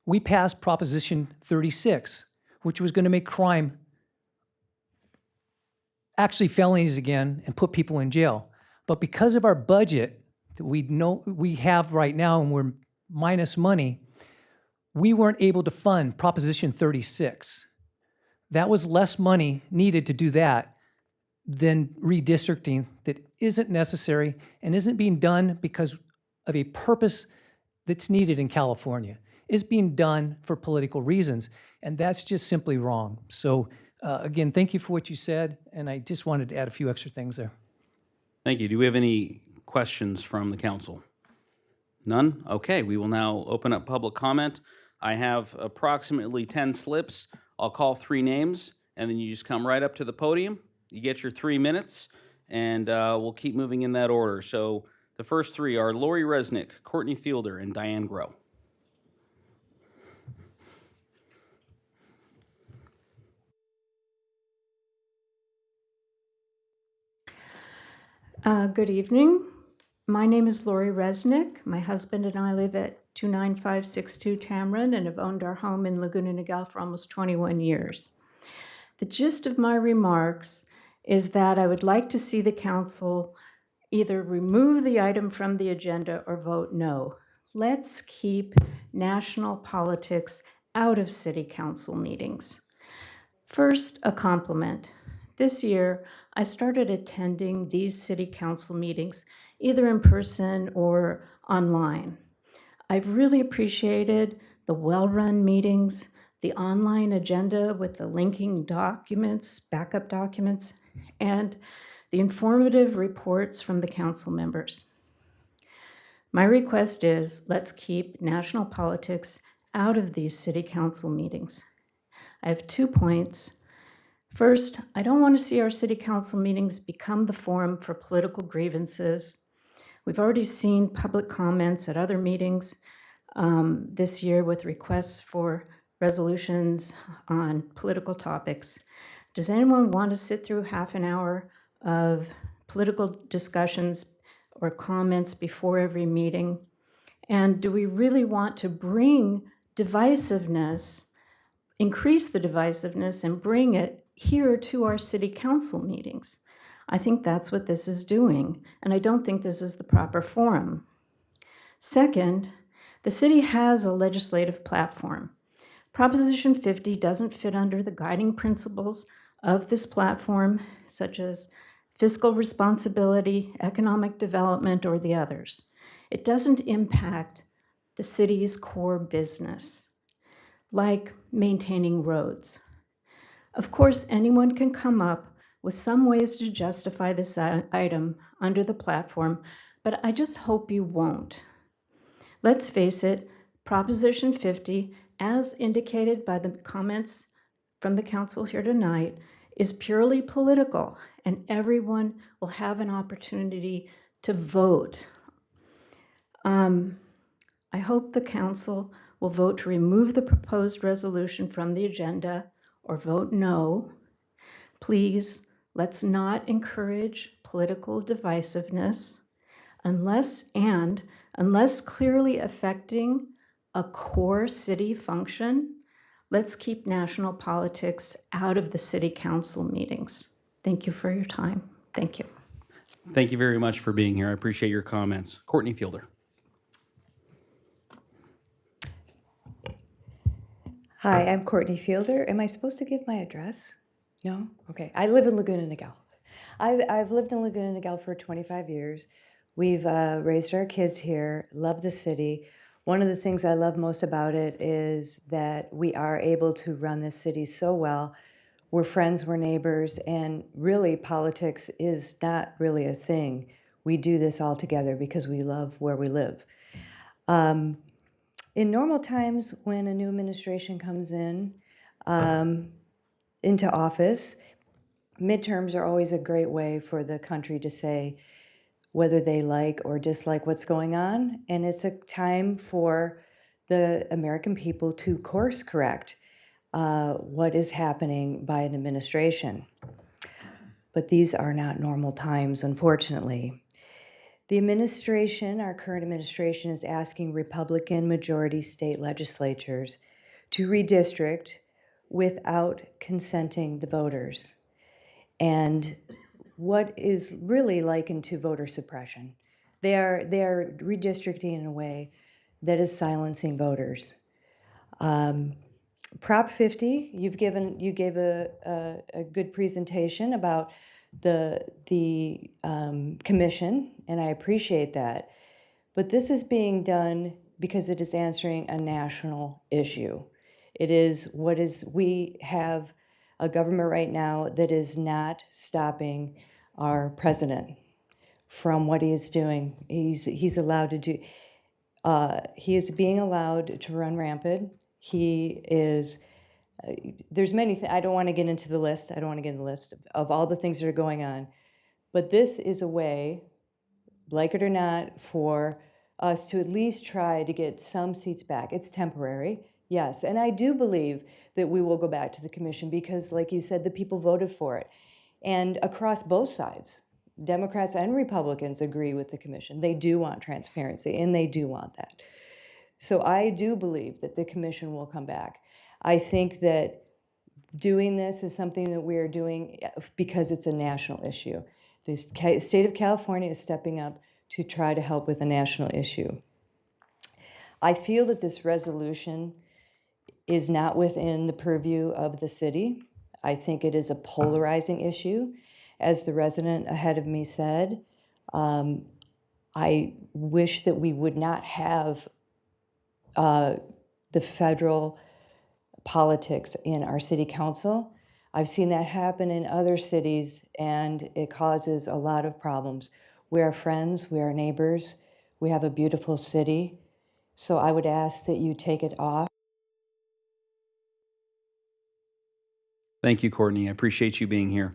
We passed Proposition 36, which was going to make crime actually felonies again and put people in jail. But because of our budget that we know we have right now and we're minus money, we weren't able to fund Proposition 36. That was less money needed to do that than redistricting that isn't necessary and isn't being done because of a purpose that's needed in California. It's being done for political reasons, and that's just simply wrong. So again, thank you for what you said, and I just wanted to add a few extra things there. Thank you. Do we have any questions from the council? None? Okay, we will now open up public comment. I have approximately 10 slips. I'll call 3 names, and then you just come right up to the podium. You get your 3 minutes, and we'll keep moving in that order. So the first 3 are Lori Resnick, Courtney Fielder, and Diane Groh. Good evening. My name is Lori Resnick. My husband and I live at 29562 Tamron and have owned our home in Laguna Niguel for almost 21 years. The gist of my remarks is that I would like to see the council either remove the item from the agenda or vote no. Let's keep national politics out of city council meetings. First, a compliment. This year, I started attending these city council meetings either in person or online. I've really appreciated the well-run meetings, the online agenda with the linking documents, backup documents, and the informative reports from the council members. My request is let's keep national politics out of these city council meetings. I have 2 points. First, I don't want to see our city council meetings become the forum for political grievances. We've already seen public comments at other meetings this year with requests for resolutions on political topics. Does anyone want to sit through half an hour of political discussions or comments before every meeting? And do we really want to bring divisiveness, increase the divisiveness and bring it here to our city council meetings? I think that's what this is doing, and I don't think this is the proper forum. Second, the city has a legislative platform. Proposition 50 doesn't fit under the guiding principles of this platform, such as fiscal responsibility, economic development, or the others. It doesn't impact the city's core business, like maintaining roads. Of course, anyone can come up with some ways to justify this item under the platform, but I just hope you won't. Let's face it, Proposition 50, as indicated by the comments from the council here tonight, is purely political, and everyone will have an opportunity to vote. I hope the council will vote to remove the proposed resolution from the agenda or vote no. Please, let's not encourage political divisiveness unless clearly affecting a core city function. Let's keep national politics out of the city council meetings. Thank you for your time. Thank you. Thank you very much for being here. I appreciate your comments. Courtney Fielder. Hi, I'm Courtney Fielder. Am I supposed to give my address? No? Okay. I live in Laguna Niguel. I've lived in Laguna Niguel for 25 years. We've raised our kids here, love the city. One of the things I love most about it is that we are able to run this city so well. We're friends, we're neighbors, and really politics is not really a thing. We do this all together because we love where we live. In normal times, when a new administration comes in, into office, midterms are always a great way for the country to say whether they like or dislike what's going on. And it's a time for the American people to course correct what is happening by an administration. But these are not normal times, unfortunately. The administration, our current administration, is asking Republican majority state legislatures to redistrict without consenting the voters. And what is really likened to voter suppression. They are redistricting in a way that is silencing voters. Prop 50, you gave a good presentation about the commission, and I appreciate that. But this is being done because it is answering a national issue. We have a government right now that is not stopping our president from what he is doing. He's allowed to do, he is being allowed to run rampant. He is, there's many things, I don't want to get into the list. I don't want to get into the list of all the things that are going on. But this is a way, like it or not, for us to at least try to get some seats back. It's temporary, yes. And I do believe that we will go back to the commission because, like you said, the people voted for it. And across both sides, Democrats and Republicans agree with the commission. They do want transparency, and they do want that. So I do believe that the commission will come back. I think that doing this is something that we are doing because it's a national issue. The state of California is stepping up to try to help with a national issue. I feel that this resolution is not within the purview of the city. I think it is a polarizing issue. As the resident ahead of me said, I wish that we would not have the federal politics in our city council. I've seen that happen in other cities, and it causes a lot of problems. We are friends, we are neighbors, we have a beautiful city. So I would ask that you take it off. Thank you, Courtney. I appreciate you being here.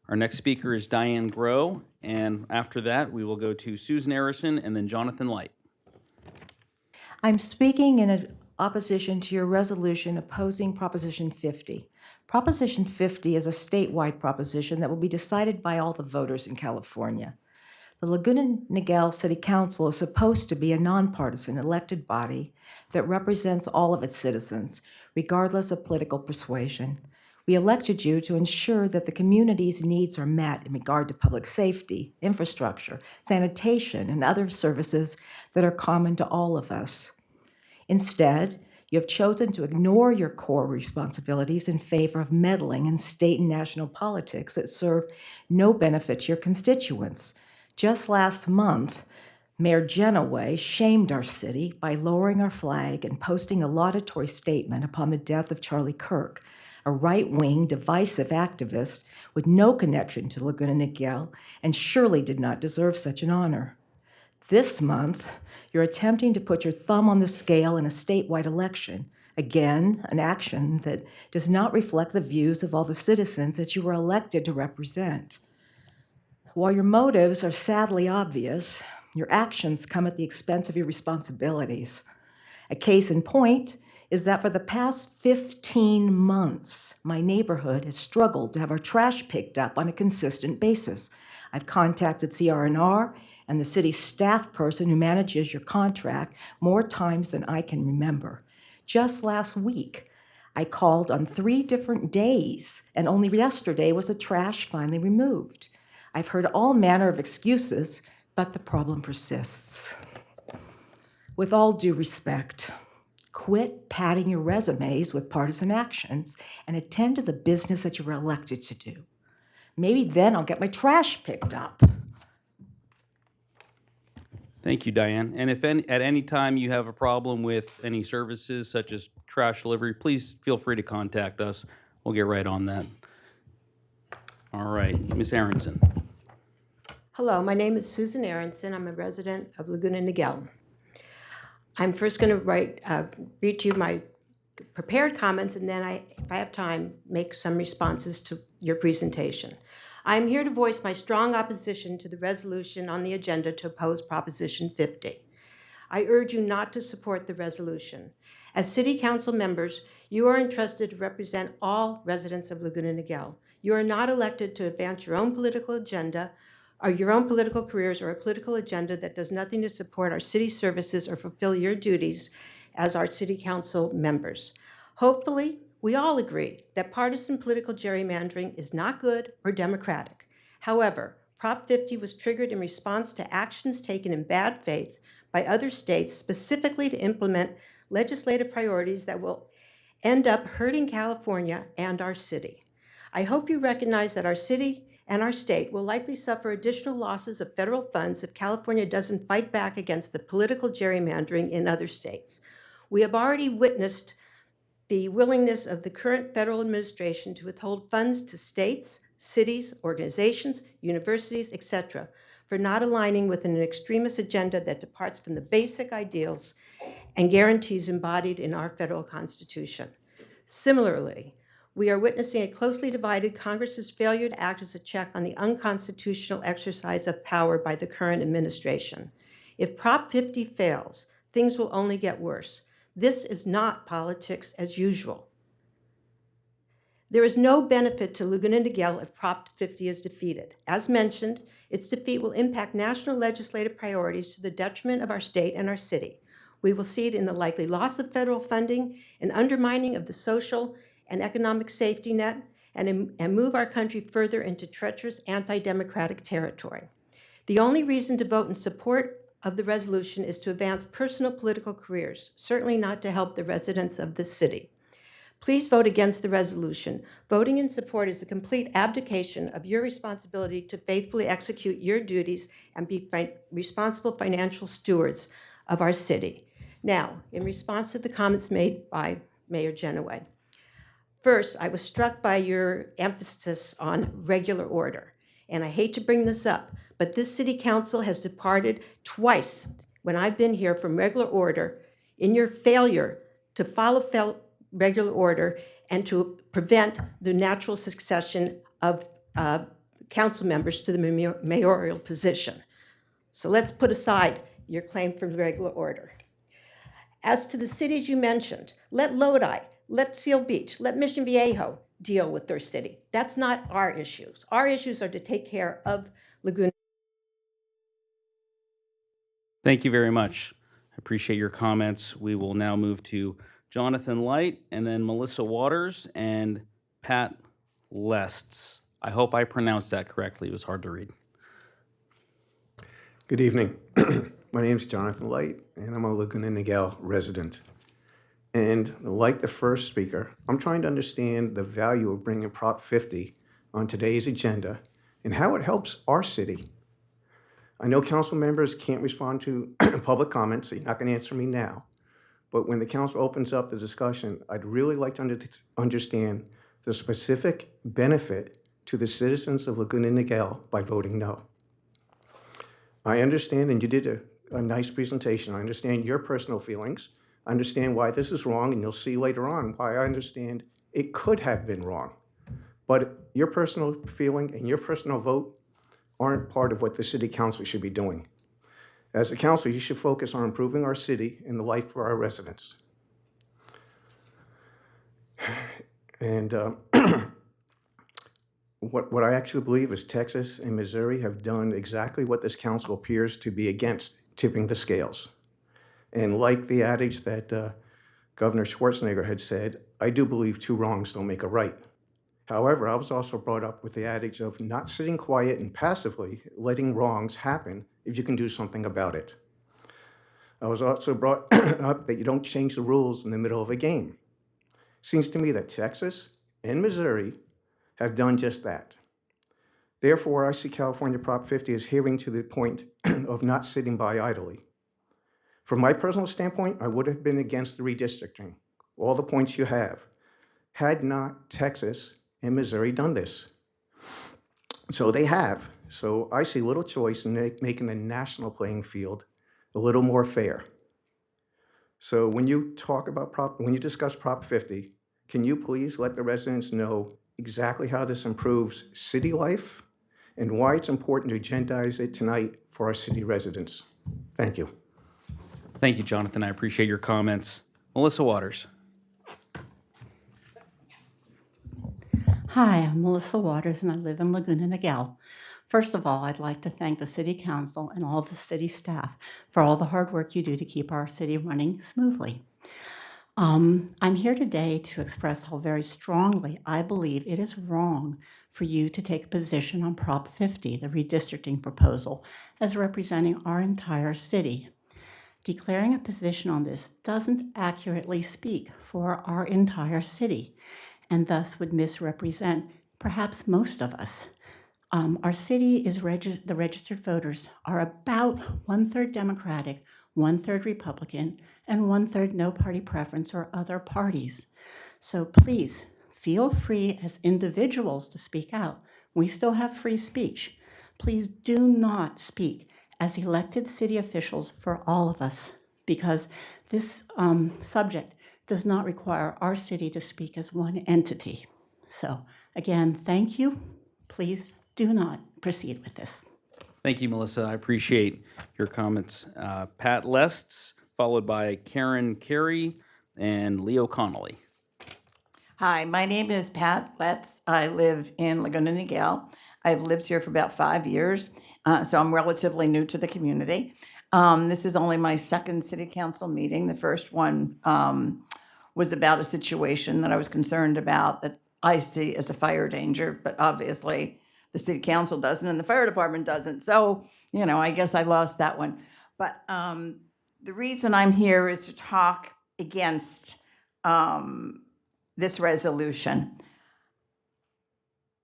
Our next speaker is Diane Groh, and after that, we will go to Susan Arison and then Jonathan Light. I'm speaking in opposition to your resolution opposing Proposition 50. Proposition 50 is a statewide proposition that will be decided by all the voters in California. The Laguna Niguel City Council is supposed to be a nonpartisan elected body that represents all of its citizens, regardless of political persuasion. We elected you to ensure that the community's needs are met in regard to public safety, infrastructure, sanitation, and other services that are common to all of us. Instead, you have chosen to ignore your core responsibilities in favor of meddling in state and national politics that serve no benefit to your constituents. Just last month, Mayor Genoway shamed our city by lowering our flag and posting a laudatory statement upon the death of Charlie Kirk, a right-wing, divisive activist with no connection to Laguna Niguel and surely did not deserve such an honor. This month, you're attempting to put your thumb on the scale in a statewide election. Again, an action that does not reflect the views of all the citizens that you were elected to represent. While your motives are sadly obvious, your actions come at the expense of your responsibilities. A case in point is that for the past 15 months, my neighborhood has struggled to have our trash picked up on a consistent basis. I've contacted CR&R and the city staff person who manages your contract more times than I can remember. Just last week, I called on 3 different days, and only yesterday was the trash finally removed. I've heard all manner of excuses, but the problem persists. With all due respect, quit padding your resumes with partisan actions and attend to the business that you were elected to do. Maybe then I'll get my trash picked up. Thank you, Diane. And if at any time you have a problem with any services such as trash delivery, please feel free to contact us. We'll get right on that. All right, Ms. Aronson. Hello, my name is Susan Aronson. I'm a resident of Laguna Niguel. I'm first going to read to you my prepared comments, and then if I have time, make some responses to your presentation. I'm here to voice my strong opposition to the resolution on the agenda to oppose Proposition 50. I urge you not to support the resolution. As City Council members, you are entrusted to represent all residents of Laguna Niguel. You are not elected to advance your own political agenda or your own political careers or a political agenda that does nothing to support our city services or fulfill your duties as our City Council members. Hopefully, we all agree that partisan political gerrymandering is not good or democratic. However, Prop 50 was triggered in response to actions taken in bad faith by other states specifically to implement legislative priorities that will end up hurting California and our city. I hope you recognize that our city and our state will likely suffer additional losses of federal funds if California doesn't fight back against the political gerrymandering in other states. We have already witnessed the willingness of the current federal administration to withhold funds to states, cities, organizations, universities, etc., for not aligning with an extremist agenda that departs from the basic ideals and guarantees embodied in our federal Constitution. Similarly, we are witnessing a closely divided Congress's failure to act as a check on the unconstitutional exercise of power by the current administration. If Prop 50 fails, things will only get worse. This is not politics as usual. There is no benefit to Laguna Niguel if Prop 50 is defeated. As mentioned, its defeat will impact national legislative priorities to the detriment of our state and our city. We will see it in the likely loss of federal funding, an undermining of the social and economic safety net, and move our country further into treacherous anti-democratic territory. The only reason to vote in support of the resolution is to advance personal political careers, certainly not to help the residents of the city. Please vote against the resolution. Voting in support is a complete abdication of your responsibility to faithfully execute your duties and be responsible financial stewards of our city. Now, in response to the comments made by Mayor Genoway. First, I was struck by your emphasis on regular order. And I hate to bring this up, but this city council has departed twice when I've been here from regular order in your failure to follow regular order and to prevent the natural succession of council members to the mayoral position. So let's put aside your claim for regular order. As to the cities you mentioned, let Lodi, let Seal Beach, let Mission Viejo deal with their city. That's not our issues. Our issues are to take care of Laguna. Thank you very much. I appreciate your comments. We will now move to Jonathan Light and then Melissa Waters and Pat Lests. I hope I pronounced that correctly. It was hard to read. Good evening. My name is Jonathan Light, and I'm a Laguna Niguel resident. And like the first speaker, I'm trying to understand the value of bringing Prop 50 on today's agenda and how it helps our city. I know council members can't respond to public comments, so you're not going to answer me now. But when the council opens up the discussion, I'd really like to understand the specific benefit to the citizens of Laguna Niguel by voting no. I understand, and you did a nice presentation. I understand your personal feelings. I understand why this is wrong, and you'll see later on why I understand it could have been wrong. But your personal feeling and your personal vote aren't part of what the city council should be doing. As a council, you should focus on improving our city and the life for our residents. And what I actually believe is Texas and Missouri have done exactly what this council appears to be against, tipping the scales. And like the adage that Governor Schwarzenegger had said, I do believe two wrongs don't make a right. However, I was also brought up with the adage of not sitting quiet and passively letting wrongs happen if you can do something about it. I was also brought up that you don't change the rules in the middle of a game. Seems to me that Texas and Missouri have done just that. Therefore, I see California Prop 50 as hearing to the point of not sitting by idly. From my personal standpoint, I would have been against the redistricting, all the points you have, had not Texas and Missouri done this. So they have. So I see little choice in making the national playing field a little more fair. So when you discuss Prop 50, can you please let the residents know exactly how this improves city life and why it's important to agendize it tonight for our city residents? Thank you. Thank you, Jonathan. I appreciate your comments. Melissa Waters. Hi, I'm Melissa Waters, and I live in Laguna Niguel. First of all, I'd like to thank the City Council and all the city staff for all the hard work you do to keep our city running smoothly. I'm here today to express how very strongly I believe it is wrong for you to take a position on Prop 50, the redistricting proposal, as representing our entire city. Declaring a position on this doesn't accurately speak for our entire city, and thus would misrepresent perhaps most of us. Our city is the registered voters are about 1/3 Democratic, 1/3 Republican, and 1/3 no party preference or other parties. So please feel free as individuals to speak out. We still have free speech. Please do not speak as elected city officials for all of us, because this subject does not require our city to speak as one entity. So again, thank you. Please do not proceed with this. Thank you, Melissa. I appreciate your comments. Pat Lests, followed by Karen Carey and Leo Connolly. Hi, my name is Pat Letts. I live in Laguna Niguel. I've lived here for about 5 years, so I'm relatively new to the community. This is only my second city council meeting. The first one was about a situation that I was concerned about that I see as a fire danger, but obviously the city council doesn't and the fire department doesn't. So, you know, I guess I lost that one. But the reason I'm here is to talk against this resolution.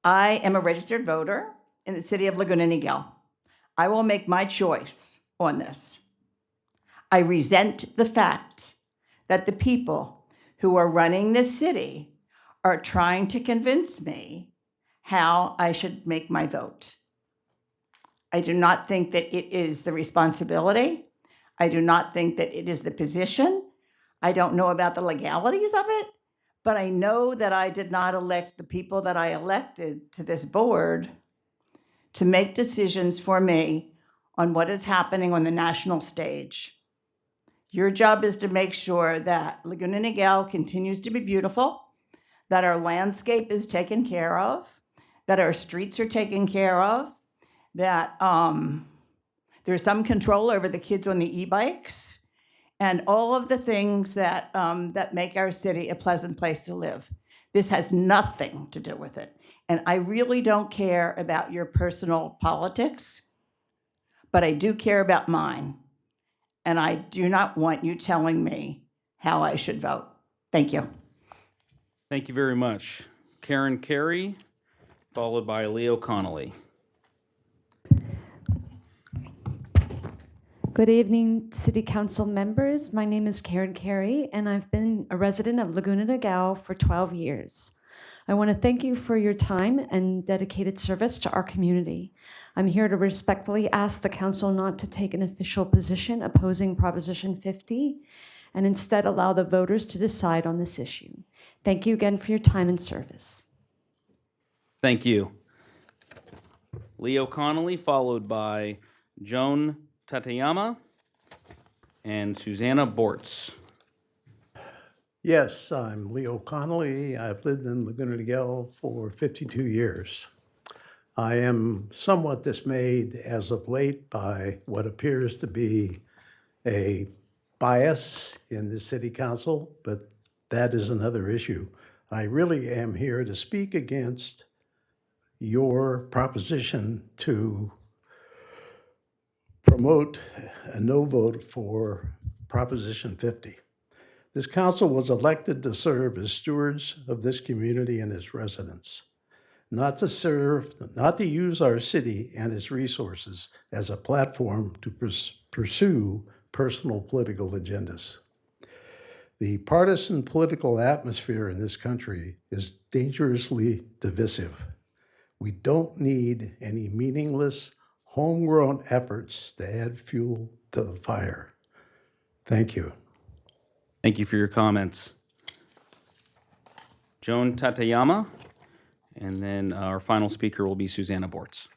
I am a registered voter in the city of Laguna Niguel. I will make my choice on this. I resent the fact that the people who are running this city are trying to convince me how I should make my vote. I do not think that it is the responsibility. I do not think that it is the position. I don't know about the legalities of it, but I know that I did not elect the people that I elected to this board to make decisions for me on what is happening on the national stage. Your job is to make sure that Laguna Niguel continues to be beautiful, that our landscape is taken care of, that our streets are taken care of, that there's some control over the kids on the e-bikes, and all of the things that, that make our city a pleasant place to live. This has nothing to do with it. And I really don't care about your personal politics, but I do care about mine. And I do not want you telling me how I should vote. Thank you. Thank you very much. Karen Carey, followed by Leo Connolly. Good evening, City Council members. My name is Karen Carey, and I've been a resident of Laguna Niguel for 12 years. I want to thank you for your time and dedicated service to our community. I'm here to respectfully ask the council not to take an official position opposing Proposition 50 and instead allow the voters to decide on this issue. Thank you again for your time and service. Thank you. Leo Connolly, followed by Joan Tateyama and Susanna Bortz. Yes, I'm Leo Connolly. I've lived in Laguna Niguel for 52 years. I am somewhat dismayed as of late by what appears to be a bias in the city council, but that is another issue. I really am here to speak against your proposition to promote a no vote for Proposition 50. This council was elected to serve as stewards of this community and its residents, not to use our city and its resources as a platform to pursue personal political agendas. The partisan political atmosphere in this country is dangerously divisive. We don't need any meaningless, homegrown efforts to add fuel to the fire. Thank you. Thank you for your comments. Joan Tateyama, and then our final speaker will be Susanna Bortz.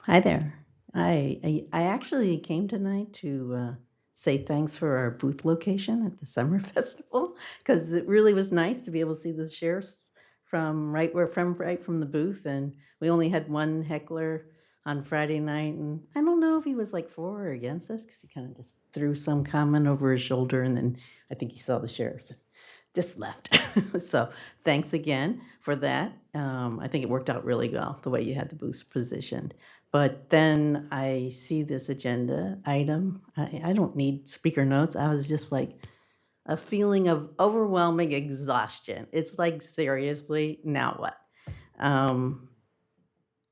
Hi there. I actually came tonight to say thanks for our booth location at the Summer Festival, because it really was nice to be able to see the sheriffs from right from the booth, and we only had one heckler on Friday night, and I don't know if he was like for or against us, because he kind of just threw some comment over his shoulder, and then I think he saw the sheriffs, just left. So thanks again for that. I think it worked out really well, the way you had the booths positioned. But then I see this agenda item. I don't need speaker notes. I was just like a feeling of overwhelming exhaustion. It's like, seriously, now what?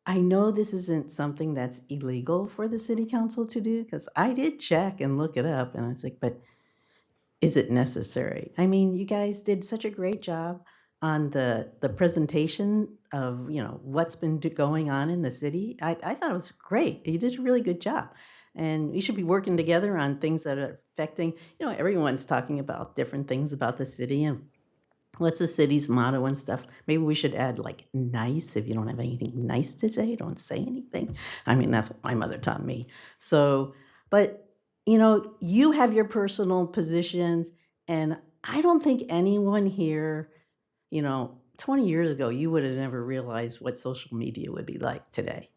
I know this isn't something that's illegal for the city council to do, because I did check and look it up, and it's like, but is it necessary? I mean, you guys did such a great job on the presentation of, what's been going on in the city. I thought it was great. You did a really good job. And we should be working together on things that are affecting, everyone's talking about different things about the city and what's the city's motto and stuff. Maybe we should add like nice. If you don't have anything nice to say, don't say anything. I mean, that's what my mother taught me. So, but you have your personal positions, and I don't think anyone here, 20 years ago, you would have never realized what social media would be like today.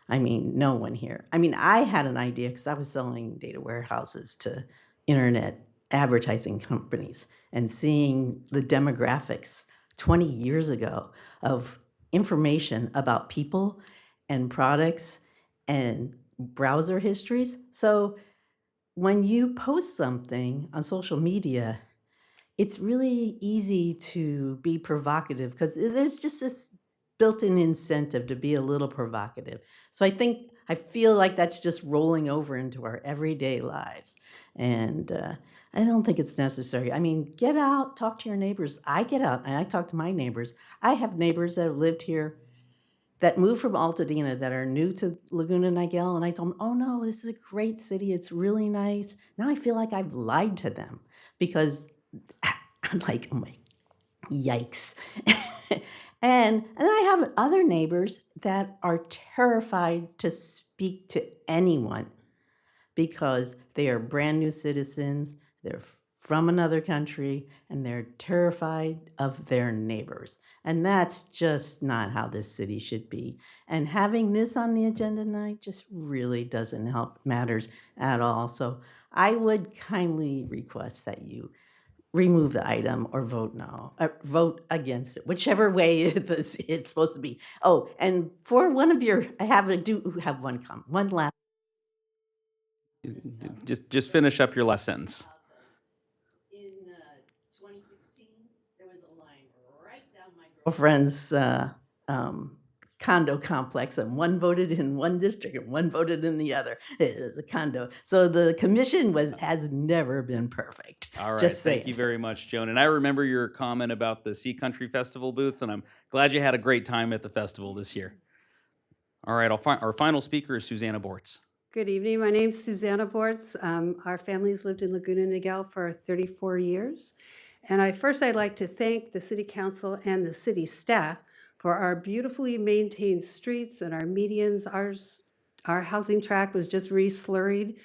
I mean, no one here. I mean, I had an idea because I was selling data warehouses to internet advertising companies and seeing the demographics 20 years ago of information about people and products and browser histories. So when you post something on social media, it's really easy to be provocative because there's just this built-in incentive to be a little provocative. So I feel like that's just rolling over into our everyday lives. And I don't think it's necessary. I mean, get out, talk to your neighbors. I get out and I talk to my neighbors. I have neighbors that have lived here that moved from Altadena that are new to Laguna Niguel, and I told them, oh no, this is a great city, it's really nice. Now I feel like I've lied to them because I'm like, oh my, yikes. And I have other neighbors that are terrified to speak to anyone because they are brand new citizens, they're from another country, and they're terrified of their neighbors. And that's just not how this city should be. And having this on the agenda tonight just really doesn't help matters at all. So I would kindly request that you remove the item or vote no, vote against it, whichever way it's supposed to be. Oh, and for one of your, I do have one comment, one last. Just finish up your last sentence. In 2016, there was a line right down my girlfriend's condo complex, and one voted in one district and one voted in the other. It is a condo. So the commission has never been perfect. All right, Just thank saying. you very much, Joan. And I remember your comment about the Sea Country Festival booths, and I'm glad you had a great time at the festival this year. All right, our final speaker is Susanna Bortz. Good evening. My name's Susanna Bortz. Our family's lived in Laguna Niguel for 34 years. And I'd like to thank the City Council and the city staff for our beautifully maintained streets and our medians. Our housing tract was just re-slurried.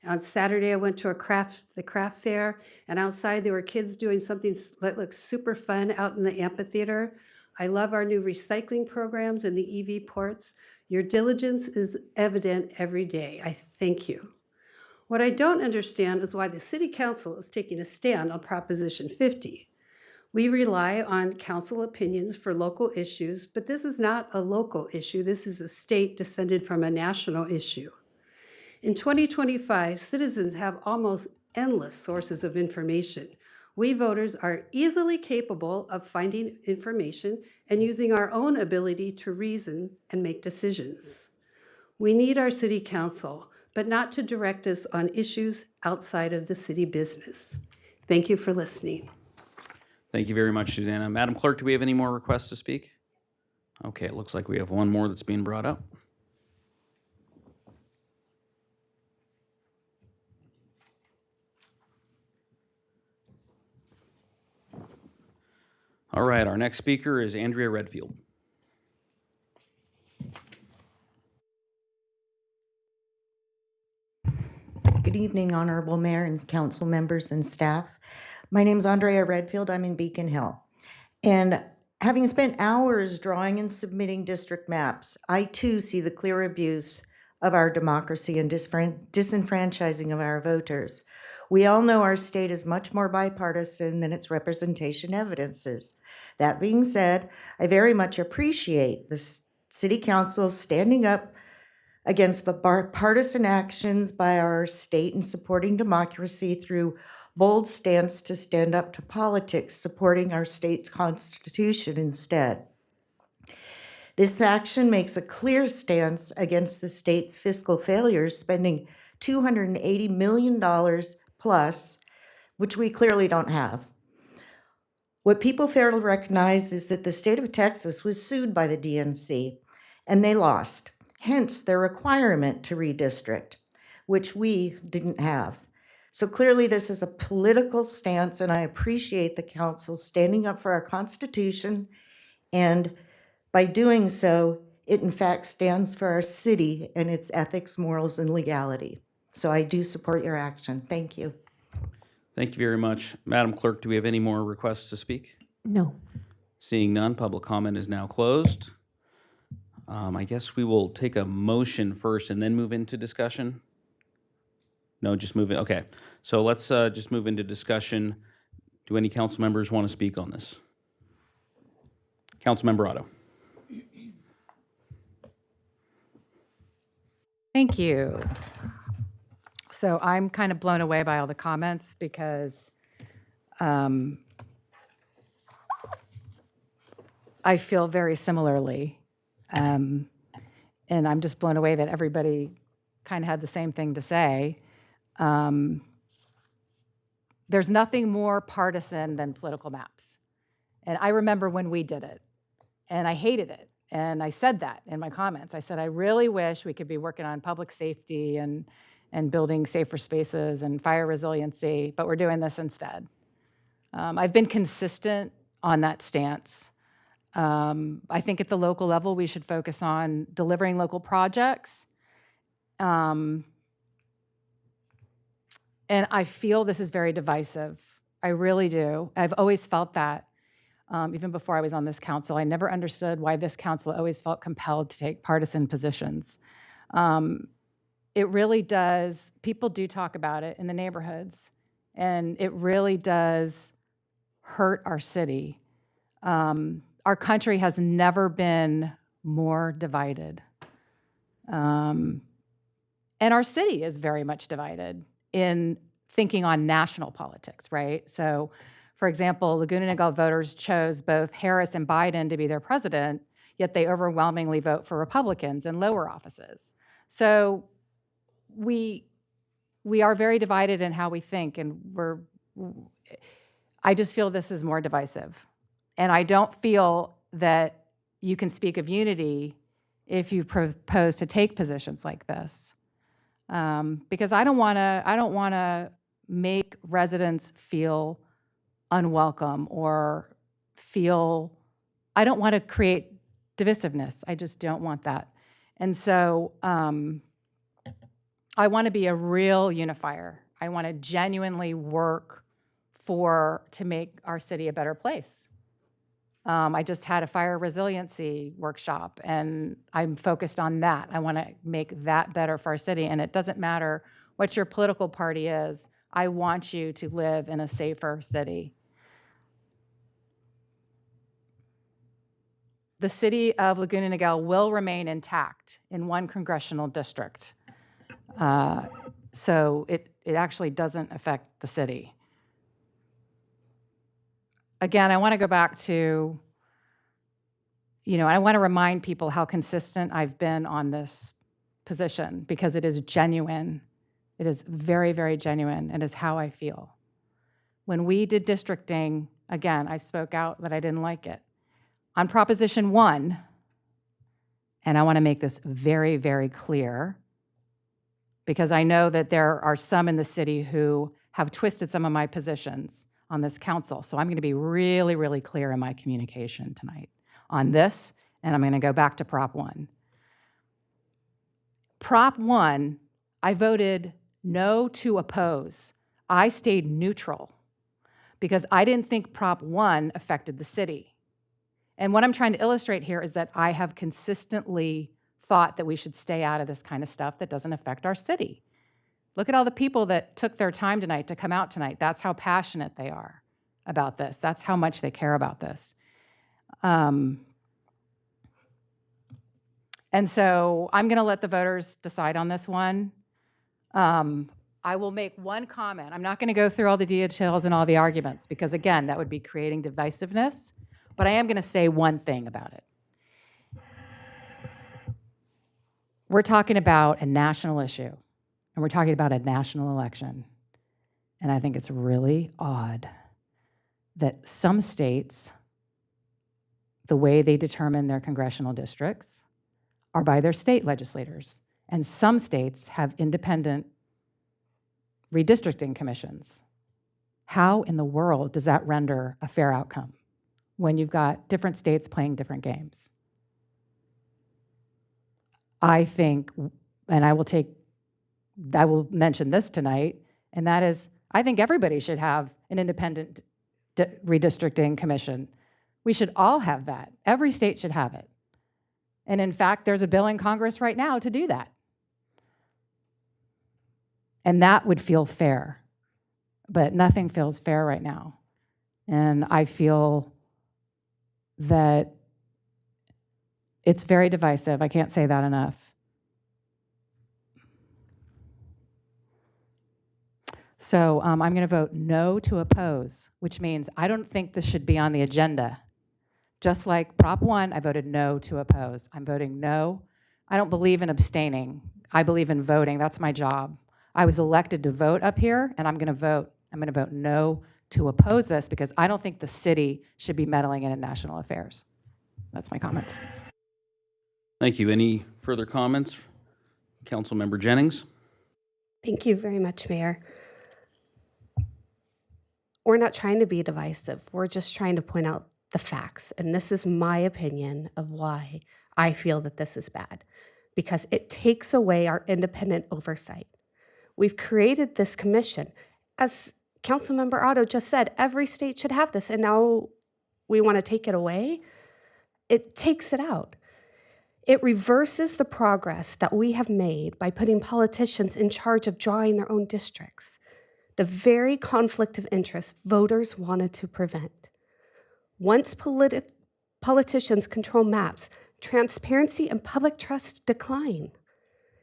On Saturday, I went to the craft fair, and outside there were kids doing something that looks super fun out in the amphitheater. I love our new recycling programs and the EV ports. Your diligence is evident every day. I thank you. What I don't understand is why the City Council is taking a stand on Proposition 50. We rely on council opinions for local issues, but this is not a local issue. This is a state descended from a national issue. In 2025, citizens have almost endless sources of information. We voters are easily capable of finding information and using our own ability to reason and make decisions. We need our city council, but not to direct us on issues outside of the city business. Thank you for listening. Thank you very much, Susanna. Madam Clerk, do we have any more requests to speak? Okay, it looks like we have one more that's being brought up. All right, our next speaker is Andrea Redfield. Good evening, Honorable Mayor and council members and staff. My name is Andrea Redfield. I'm in Beacon Hill. And having spent hours drawing and submitting district maps, I too see the clear abuse of our democracy and disenfranchising of our voters. We all know our state is much more bipartisan than its representation evidences. That being said, I very much appreciate the City Council standing up against partisan actions by our state and supporting democracy through bold stance to stand up to politics, supporting our state's constitution instead. This action makes a clear stance against the state's fiscal failures, spending $280 million plus, which we clearly don't have. What people fail to recognize is that the state of Texas was sued by the DNC, and they lost. Hence their requirement to redistrict, which we didn't have. So clearly this is a political stance, and I appreciate the council standing up for our Constitution, and by doing so, it in fact stands for our city and its ethics, morals, and legality. So I do support your action. Thank you. Thank you very much. Madam Clerk, do we have any more requests to speak? No. Seeing none, public comment is now closed. I guess we will take a motion first and then move into discussion. No, just move it. Okay, so let's just move into discussion. Do any council members want to speak on this? Councilmember Otto. Thank you. So I'm kind of blown away by all the comments because I feel very similarly. And I'm just blown away that everybody kind of had the same thing to say. There's nothing more partisan than political maps. And I remember when we did it, and I hated it. And I said that in my comments. I said, I really wish we could be working on public safety and building safer spaces and fire resiliency, but we're doing this instead. I've been consistent on that stance. I think at the local level, we should focus on delivering local projects. And I feel this is very divisive. I really do. I've always felt that. Even before I was on this council, I never understood why this council always felt compelled to take partisan positions. It really does, people do talk about it in the neighborhoods, and it really does hurt our city. Our country has never been more divided. And our city is very much divided in thinking on national politics, right? So, for example, Laguna Niguel voters chose both Harris and Biden to be their president, yet they overwhelmingly vote for Republicans in lower offices. So we are very divided in how we think, and I just feel this is more divisive. And I don't feel that you can speak of unity if you propose to take positions like this. Because I don't want to make residents feel unwelcome or I don't want to create divisiveness. I just don't want that. And so I want to be a real unifier. I want to genuinely work to make our city a better place. I just had a fire resiliency workshop, and I'm focused on that. I want to make that better for our city, and it doesn't matter what your political party is. I want you to live in a safer city. The city of Laguna Niguel will remain intact in one congressional district. So it actually doesn't affect the city. Again, I want to go back to, I want to remind people how consistent I've been on this position, because it is genuine. It is very, very genuine. It is how I feel. When we did districting, again, I spoke out that I didn't like it. On Proposition 1, and I want to make this very, very clear, because I know that there are some in the city who have twisted some of my positions on this council. So I'm going to be really, really clear in my communication tonight on this, and I'm going to go back to Prop 1. Prop 1, I voted no to oppose. I stayed neutral because I didn't think Prop 1 affected the city. And what I'm trying to illustrate here is that I have consistently thought that we should stay out of this kind of stuff that doesn't affect our city. Look at all the people that took their time tonight to come out tonight. That's how passionate they are about this. That's how much they care about this. And so I'm going to let the voters decide on this one. I will make one comment. I'm not going to go through all the details and all the arguments because, again, that would be creating divisiveness. But I am going to say one thing about it. We're talking about a national issue, and we're talking about a national election. And I think it's really odd that some states, the way they determine their congressional districts are by their state legislators. And some states have independent redistricting commissions. How in the world does that render a fair outcome when you've got different states playing different games? I think, and I will mention this tonight, and that is, I think everybody should have an independent redistricting commission. We should all have that. Every state should have it. And in fact, there's a bill in Congress right now to do that. And that would feel fair. But nothing feels fair right now. And I feel that it's very divisive. I can't say that enough. So I'm going to vote no to oppose, which means I don't think this should be on the agenda. Just like Prop 1, I voted no to oppose. I'm voting no. I don't believe in abstaining. I believe in voting. That's my job. I was elected to vote up here, and I'm going to vote. I'm going to vote no to oppose this because I don't think the city should be meddling in national affairs. That's my comments. Thank you. Any further comments? Councilmember Jennings? Thank you very much, Mayor. We're not trying to be divisive. We're just trying to point out the facts. And this is my opinion of why I feel that this is bad, because it takes away our independent oversight. We've created this commission. As Councilmember Otto just said, every state should have this, and now we want to take it away? It takes it out. It reverses the progress that we have made by putting politicians in charge of drawing their own districts, the very conflict of interest voters wanted to prevent. Once politicians control maps, transparency and public trust decline.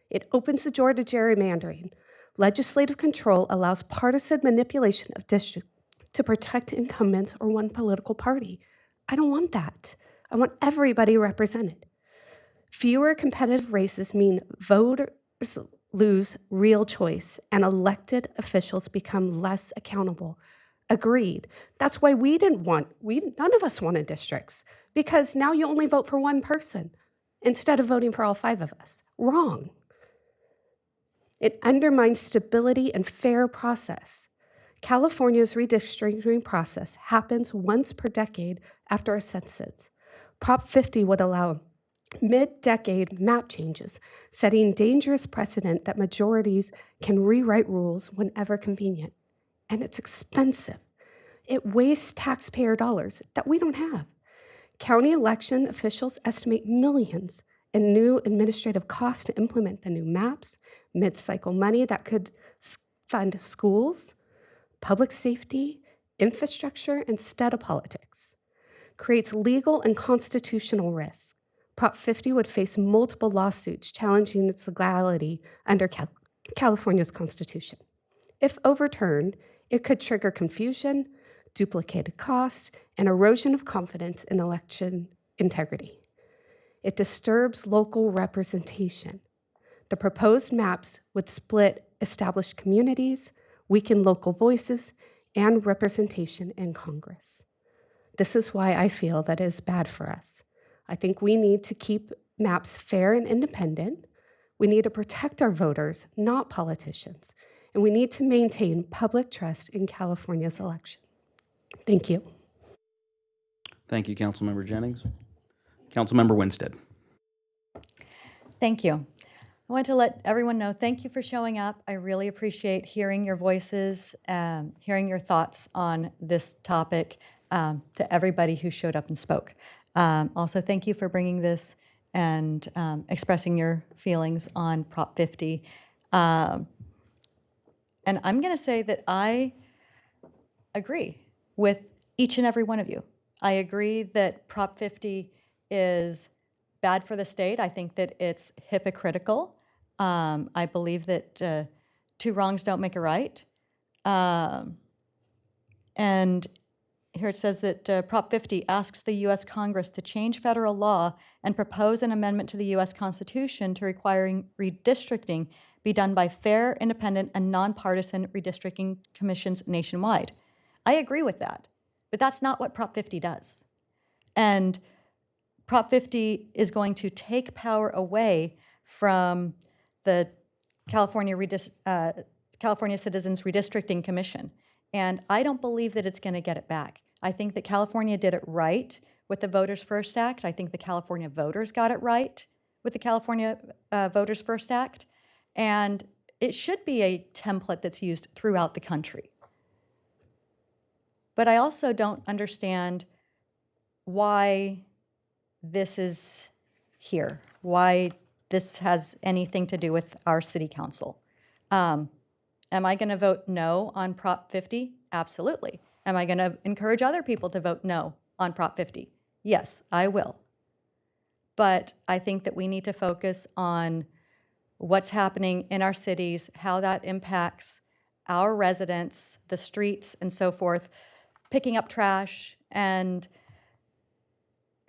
It opens the door to gerrymandering. Legislative control allows partisan manipulation of districts to protect incumbents or one political party. I don't want that. I want everybody represented. Fewer competitive races mean voters lose real choice and elected officials become less accountable. Agreed. That's why none of us wanted districts, because now you only vote for one person instead of voting for all 5 of us. Wrong. It undermines stability and fair process. California's redistricting process happens once per decade after a census. Prop 50 would allow mid-decade map changes, setting dangerous precedent that majorities can rewrite rules whenever convenient. And it's expensive. It wastes taxpayer dollars that we don't have. County election officials estimate millions in new administrative costs to implement the new maps, mid-cycle money that could fund schools, public safety, infrastructure instead of politics. Creates legal and constitutional risks. Prop 50 would face multiple lawsuits challenging its legality under California's Constitution. If overturned, it could trigger confusion, duplicated costs, and erosion of confidence in election integrity. It disturbs local representation. The proposed maps would split established communities, weaken local voices, and representation in Congress. This is why I feel that it is bad for us. I think we need to keep maps fair and independent. We need to protect our voters, not politicians. And we need to maintain public trust in California's election. Thank you. Thank you, Councilmember Jennings. Councilmember Winstead. Thank you. I want to let everyone know, thank you for showing up. I really appreciate hearing your voices, hearing your thoughts on this topic, to everybody who showed up and spoke. Also, thank you for bringing this and expressing your feelings on Prop 50. And I'm going to say that I agree with each and every one of you. I agree that Prop 50 is bad for the state. I think that it's hypocritical. I believe that 2 wrongs don't make a right. And here it says that Prop 50 asks the U.S. Congress to change federal law and propose an amendment to the U.S. Constitution to requiring redistricting be done by fair, independent, and nonpartisan redistricting commissions nationwide. I agree with that, but that's not what Prop 50 does. And Prop 50 is going to take power away from the California Citizens Redistricting Commission. And I don't believe that it's going to get it back. I think that California did it right with the Voters First Act. I think the California voters got it right with the California Voters First Act. And it should be a template that's used throughout the country. But I also don't understand why this is here, why this has anything to do with our city council. Am I going to vote no on Prop 50? Absolutely. Am I going to encourage other people to vote no on Prop 50? Yes, I will. But I think that we need to focus on what's happening in our cities, how that impacts our residents, the streets, and so forth, picking up trash, and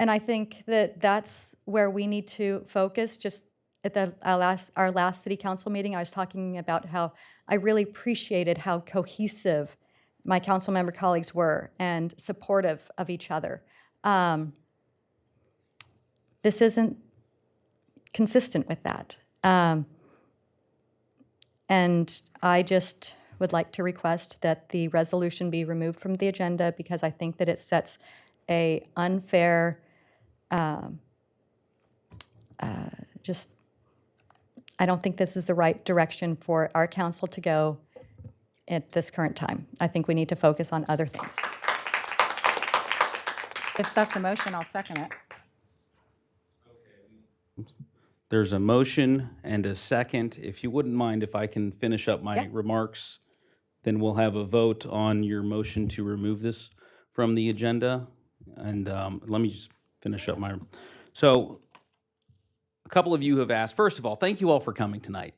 I think that that's where we need to focus. Just at our last city council meeting, I was talking about how I really appreciated how cohesive my council member colleagues were and supportive of each other. This isn't consistent with that. And I just would like to request that the resolution be removed from the agenda because I think that it sets a unfair, I don't think this is the right direction for our council to go at this current time. I think we need to focus on other things. If that's a motion, I'll second it. There's a motion and a second. If you wouldn't mind, if I can finish up my remarks, then we'll have a vote on your motion to remove this from the agenda. And let me just finish up my... So a couple of you have asked, first of all, thank you all for coming tonight.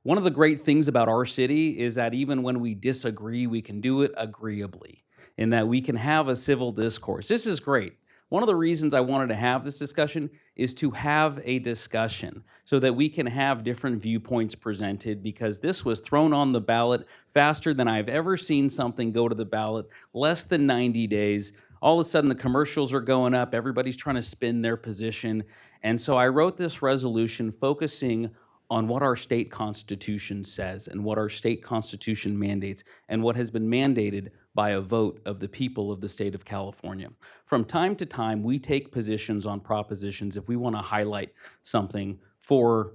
One of the great things about our city is that even when we disagree, we can do it agreeably, in that we can have a civil discourse. This is great. One of the reasons I wanted to have this discussion is to have a discussion so that we can have different viewpoints presented, because this was thrown on the ballot faster than I've ever seen something go to the ballot, less than 90 days. All of a sudden, the commercials are going up. Everybody's trying to spin their position. And so I wrote this resolution focusing on what our state constitution says and what our state constitution mandates and what has been mandated by a vote of the people of the state of California. From time to time, we take positions on propositions if we want to highlight something for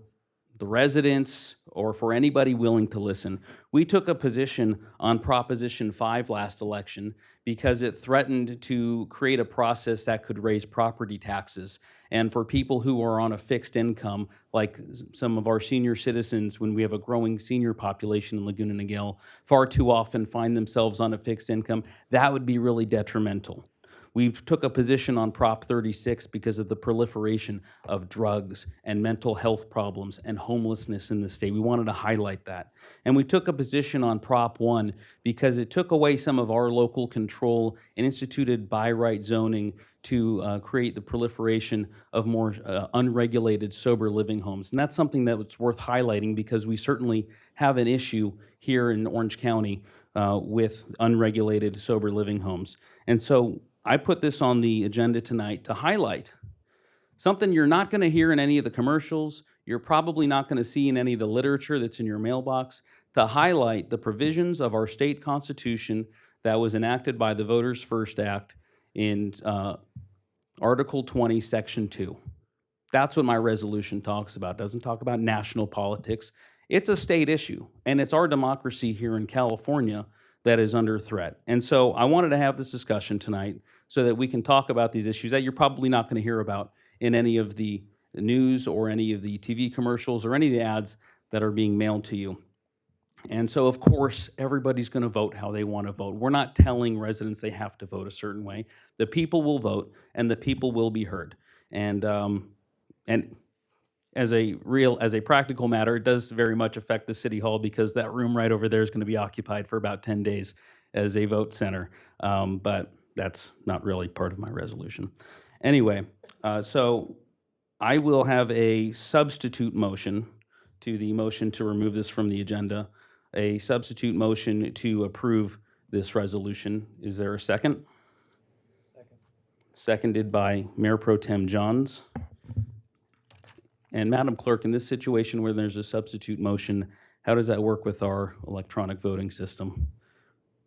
the residents or for anybody willing to listen. We took a position on Proposition 5 last election because it threatened to create a process that could raise property taxes. And for people who are on a fixed income, like some of our senior citizens, when we have a growing senior population in Laguna Niguel, far too often find themselves on a fixed income, that would be really detrimental. We took a position on Prop 36 because of the proliferation of drugs and mental health problems and homelessness in the state. We wanted to highlight that. And we took a position on Prop 1 because it took away some of our local control and instituted by right zoning to create the proliferation of more unregulated sober living homes. And that's something that's worth highlighting because we certainly have an issue here in Orange County with unregulated sober living homes. And so I put this on the agenda tonight to highlight something you're not going to hear in any of the commercials, you're probably not going to see in any of the literature that's in your mailbox, to highlight the provisions of our state constitution that was enacted by the Voters First Act in Article 20, Section 2. That's what my resolution talks about. It doesn't talk about national politics. It's a state issue, and it's our democracy here in California that is under threat. And so I wanted to have this discussion tonight so that we can talk about these issues that you're probably not going to hear about in any of the news or any of the TV commercials or any of the ads that are being mailed to you. And so, of course, everybody's going to vote how they want to vote. We're not telling residents they have to vote a certain way. The people will vote, and the people will be heard. And as a practical matter, it does very much affect the city hall because that room right over there is going to be occupied for about 10 days as a vote center. But that's not really part of my resolution. Anyway, so I will have a substitute motion to the motion to remove this from the agenda, a substitute motion to approve this resolution. Is there a second? Second. Seconded by Mayor Pro Tem Johns. And Madam Clerk, in this situation where there's a substitute motion, how does that work with our electronic voting system?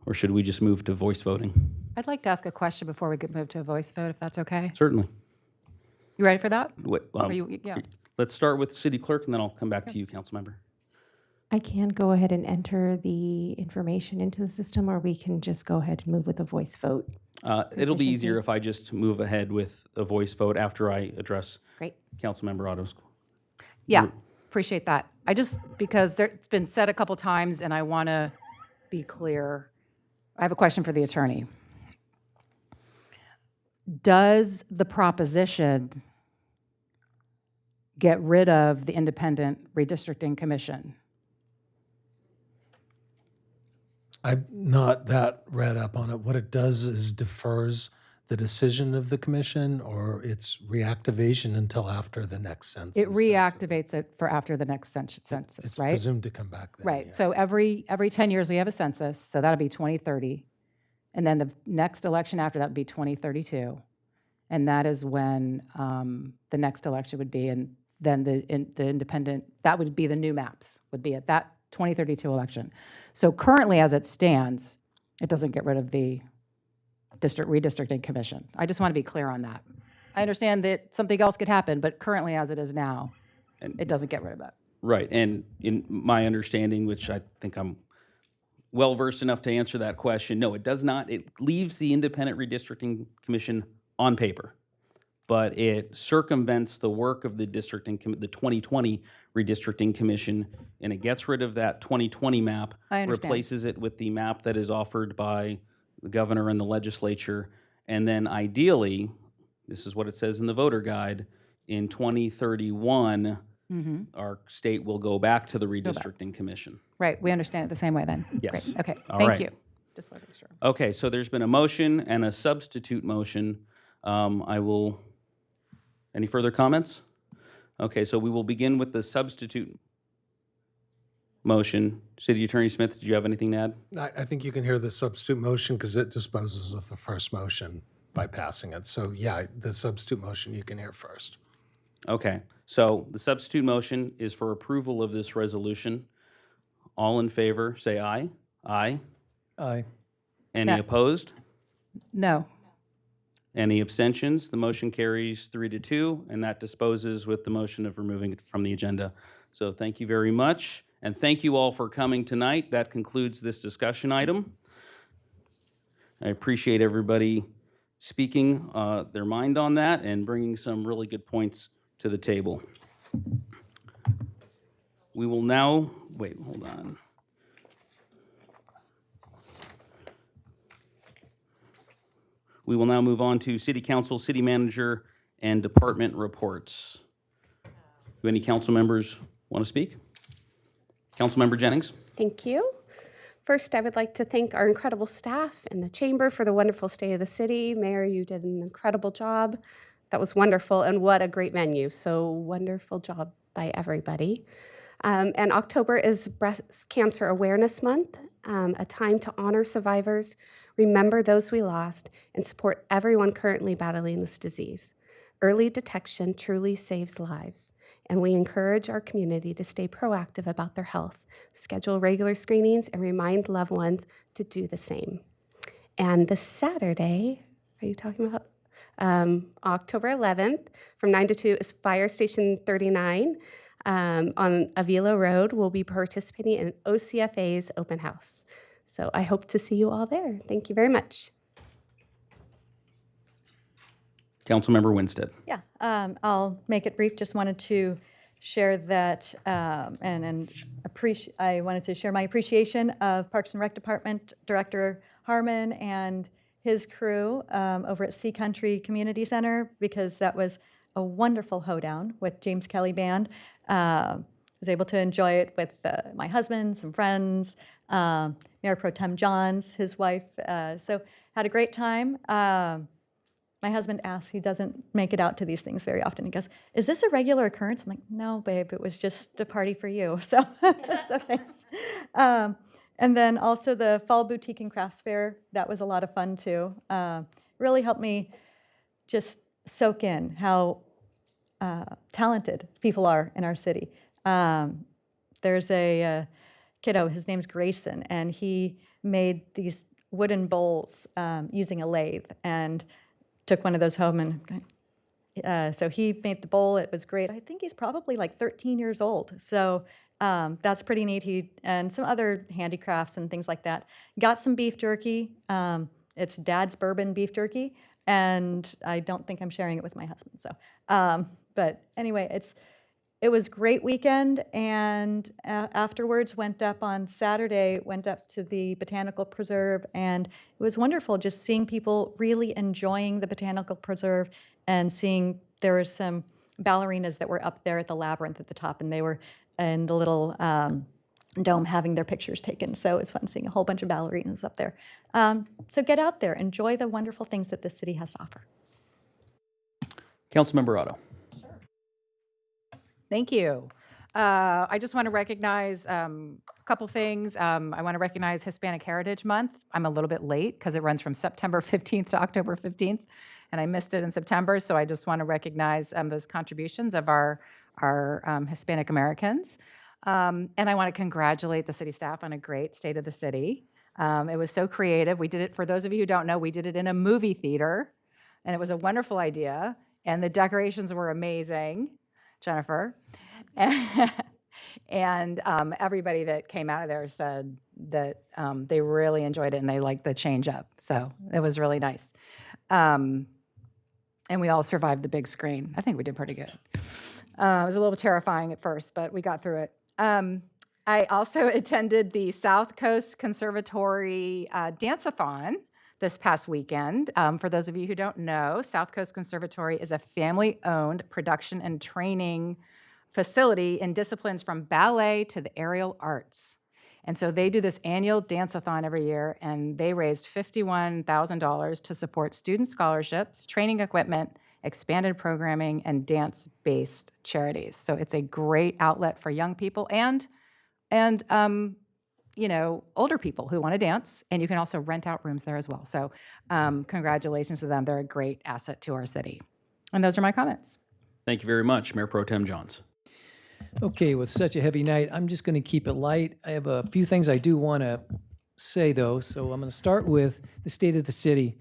Or should we just move to voice voting? I'd like to ask a question before we could move to a voice vote, if that's okay. Certainly. You ready for that? Wait, Yeah. Let's start with City Clerk, and then I'll come back to you, Councilmember. I can go ahead and enter the information into the system, or we can just go ahead and move with a voice vote. It'll be Efficiency. easier if I just move ahead with a voice vote after I address Great. Councilmember Otto's. Yeah, appreciate that. I just, because it's been said a couple times and I want to be clear, I have a question for the attorney. Does the proposition get rid of the Independent Redistricting Commission? I'm not that read up on it. What it does is defers the decision of the commission or its reactivation until after the next census. It reactivates it for after the next census, It's right? presumed to come back then. Right, yeah. so every 10 years we have a census, so that'll be 2030. And then the next election after that would be 2032. And that is when the next election would be, and then the independent, that would be the new maps, would be at that 2032 election. So currently, as it stands, it doesn't get rid of the district redistricting commission. I just want to be clear on that. I understand that something else could happen, but currently, as it is now, it doesn't get rid of that. Right, and in my understanding, which I think I'm well-versed enough to answer that question, no, it does not. It leaves the Independent Redistricting Commission on paper, but it circumvents the work of the the 2020 Redistricting Commission, and it gets rid of that 2020 map, I understand. replaces it with the map that is offered by the governor and the legislature, and then ideally, this is what it says in the voter guide, in 2031, our state will go back to the Redistricting Commission. Right, we understand it the same way then. Yes. Great. Okay, All thank right. you. Just wanted to be sure. Okay, so there's been a motion and a substitute motion Any further comments? Okay, so we will begin with the substitute motion. City Attorney Smith, did you have anything to add? I think you can hear the substitute motion because it disposes of the first motion by passing it. So yeah, the substitute motion you can hear first. Okay, so the substitute motion is for approval of this resolution. All in favor, say aye. Aye. Aye. Any No. opposed? No. Any abstentions? The motion carries 3-2, and that disposes with the motion of removing it from the agenda. So thank you very much, and thank you all for coming tonight. That concludes this discussion item. I appreciate everybody speaking their mind on that and bringing some really good points to the table. We will now, wait, hold on. We will now move on to City Council, City Manager, and Department reports. Do any council members want to speak? Councilmember Jennings? Thank you. First, I would like to thank our incredible staff in the chamber for the wonderful State of the City. Mayor, you did an incredible job. That was wonderful, and what a great venue. So wonderful job by everybody. And October is Breast Cancer Awareness Month, a time to honor survivors, remember those we lost, and support everyone currently battling this disease. Early detection truly saves lives, and we encourage our community to stay proactive about their health, schedule regular screenings, and remind loved ones to do the same. And this Saturday, are you talking about? October 11th from 9 to 2 is Fire Station 39 on Avila Road. We'll be participating in OCFA's open house. So I hope to see you all there. Thank you very much. Councilmember Winstead. Yeah, I'll make it brief. Just wanted to share that I wanted to share my appreciation of Parks and Rec Department Director Harmon and his crew over at Sea Country Community Center, because that was a wonderful hoedown with James Kelly Band. Was able to enjoy it with my husband, some friends, Mayor Pro Tem Johns, his wife. So had a great time. My husband asked, he doesn't make it out to these things very often. He goes, "Is this a regular occurrence?" I'm like, "No, babe, it was just a party for you." So, so thanks. And then also the Fall Boutique and Crafts Fair, that was a lot of fun too. Really helped me just soak in how talented people are in our city. There's a kiddo, his name's Grayson, and he made these wooden bowls using a lathe and took one of those home, and so he made the bowl. It was great. I think he's probably like 13 years old. So that's pretty neat. And some other handicrafts and things like that. Got some beef jerky. It's Dad's Bourbon beef jerky, and I don't think I'm sharing it with my husband. So, but anyway, it was great weekend, and afterwards went up on Saturday, went up to the Botanical Preserve, and it was wonderful just seeing people really enjoying the Botanical Preserve and seeing there were some ballerinas that were up there at the labyrinth at the top, and they were in the little dome having their pictures taken. So it was fun seeing a whole bunch of ballerinas up there. So get out there, enjoy the wonderful things that the city has to offer. Councilmember Otto. Thank you. I just want to recognize a couple things. I want to recognize Hispanic Heritage Month. I'm a little bit late because it runs from September 15th to October 15th, and I missed it in September. So I just want to recognize those contributions of our Hispanic Americans. And I want to congratulate the city staff on a great State of the City. It was so creative. We did it, for those of you who don't know, we did it in a movie theater, and it was a wonderful idea. And the decorations were amazing, Jennifer. And everybody that came out of there said that they really enjoyed it and they liked the change up. So it was really nice. And we all survived the big screen. I think we did pretty good. It was a little terrifying at first, but we got through it. I also attended the South Coast Conservatory Dance-a-thon this past weekend. For those of you who don't know, South Coast Conservatory is a family-owned production and training facility in disciplines from ballet to the aerial arts. And so they do this annual dance-a-thon every year, and they raised $51,000 to support student scholarships, training equipment, expanded programming, and dance-based charities. So it's a great outlet for young people and older people who want to dance, and you can also rent out rooms there as well. So congratulations to them. They're a great asset to our city. And those are my comments. Thank you very much, Mayor Pro Tem Johns. Okay, with such a heavy night, I'm just going to keep it light. I have a few things I do want to say, though. So I'm going to start with the state of the city.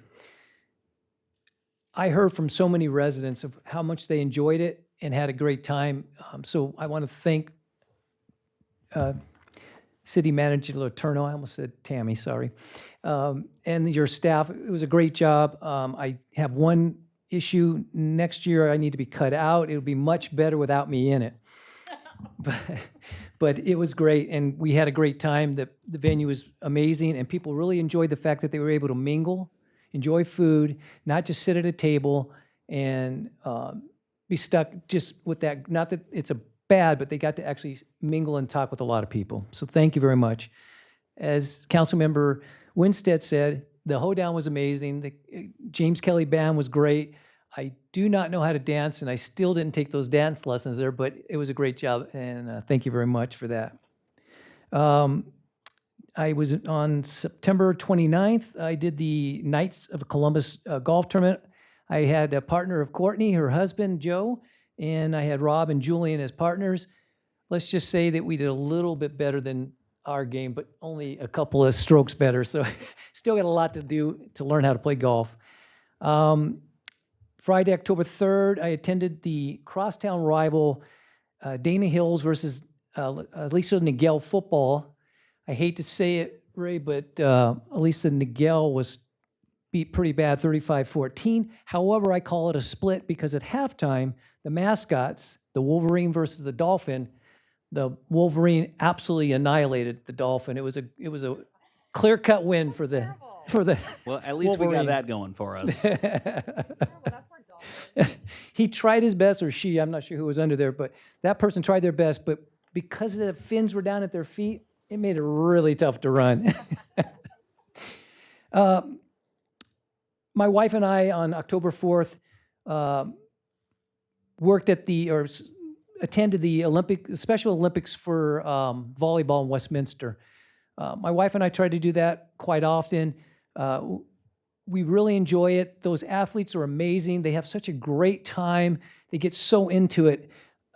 I heard from so many residents of how much they enjoyed it and had a great time. So I want to thank City Manager Letourneau, I almost said Tammy, sorry, and your staff. It was a great job. I have one issue. Next year, I need to be cut out. It'll be much better without me in it. But it was great, and we had a great time. The venue was amazing, and people really enjoyed the fact that they were able to mingle, enjoy food, not just sit at a table and be stuck just with that. Not that it's a bad, but they got to actually mingle and talk with a lot of people. So thank you very much. As Councilmember Winstead said, the hoedown was amazing. The James Kelly Band was great. I do not know how to dance, and I still didn't take those dance lessons there, but it was a great job, and thank you very much for that. I was on September 29th. I did the Knights of Columbus golf tournament. I had a partner of Courtney, her husband, Joe, and I had Rob and Julian as partners. Let's just say that we did a little bit better than our game, but only a couple of strokes better, so still got a lot to do to learn how to play golf. Friday, October 3rd, I attended the crosstown rival Dana Hills versus Aliso Niguel football. I hate to say it, Ray, but Aliso Niguel was beat pretty bad, 35-14. However, I call it a split because at halftime, the mascots, the Wolverine versus the Dolphin, the Wolverine absolutely annihilated the Dolphin. It was a clear-cut win for the Well, at least we got that going for us. He tried his best, or she, I'm not sure who was under there, but that person tried their best, but because the fins were down at their feet, it made it really tough to run. My wife and I, on October 4th, attended the Special Olympics for volleyball in Westminster. My wife and I try to do that quite often. We really enjoy it. Those athletes are amazing. They have such a great time. They get so into it.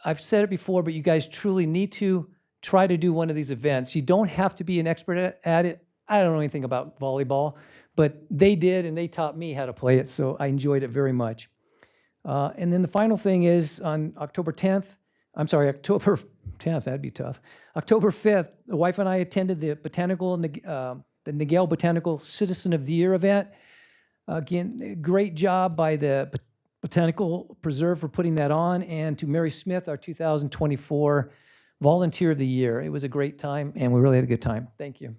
I've said it before, but you guys truly need to try to do one of these events. You don't have to be an expert at it. I don't know anything about volleyball, but they did, and they taught me how to play it, so I enjoyed it very much. And then the final thing is on October 10th, that'd be tough. October 5th, the wife and I attended the the Niguel Botanical Citizen of the Year event. Again, great job by the Botanical Preserve for putting that on, and to Mary Smith, our 2024 Volunteer of the Year. It was a great time, and we really had a good time. Thank you.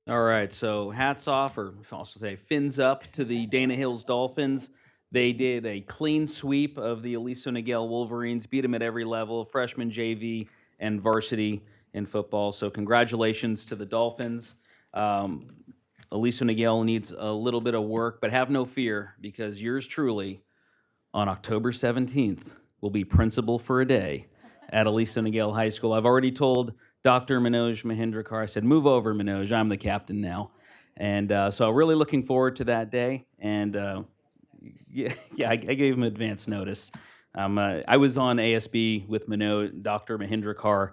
All right, so hats off, or I'll also say fins up to the Dana Hills Dolphins. They did a clean sweep of the Aliso Niguel Wolverines, beat them at every level, freshman, JV, and varsity in football. So congratulations to the Dolphins. Aliso Niguel needs a little bit of work, but have no fear, because yours truly, on October 17th, will be principal for a day at Aliso Niguel High School. I've already told Dr. Manoj Mahindrakar, I said, move over, Manoj, I'm the captain now. And so really looking forward to that day. And I gave him advance notice. I was on ASB with Dr. Mahindrakar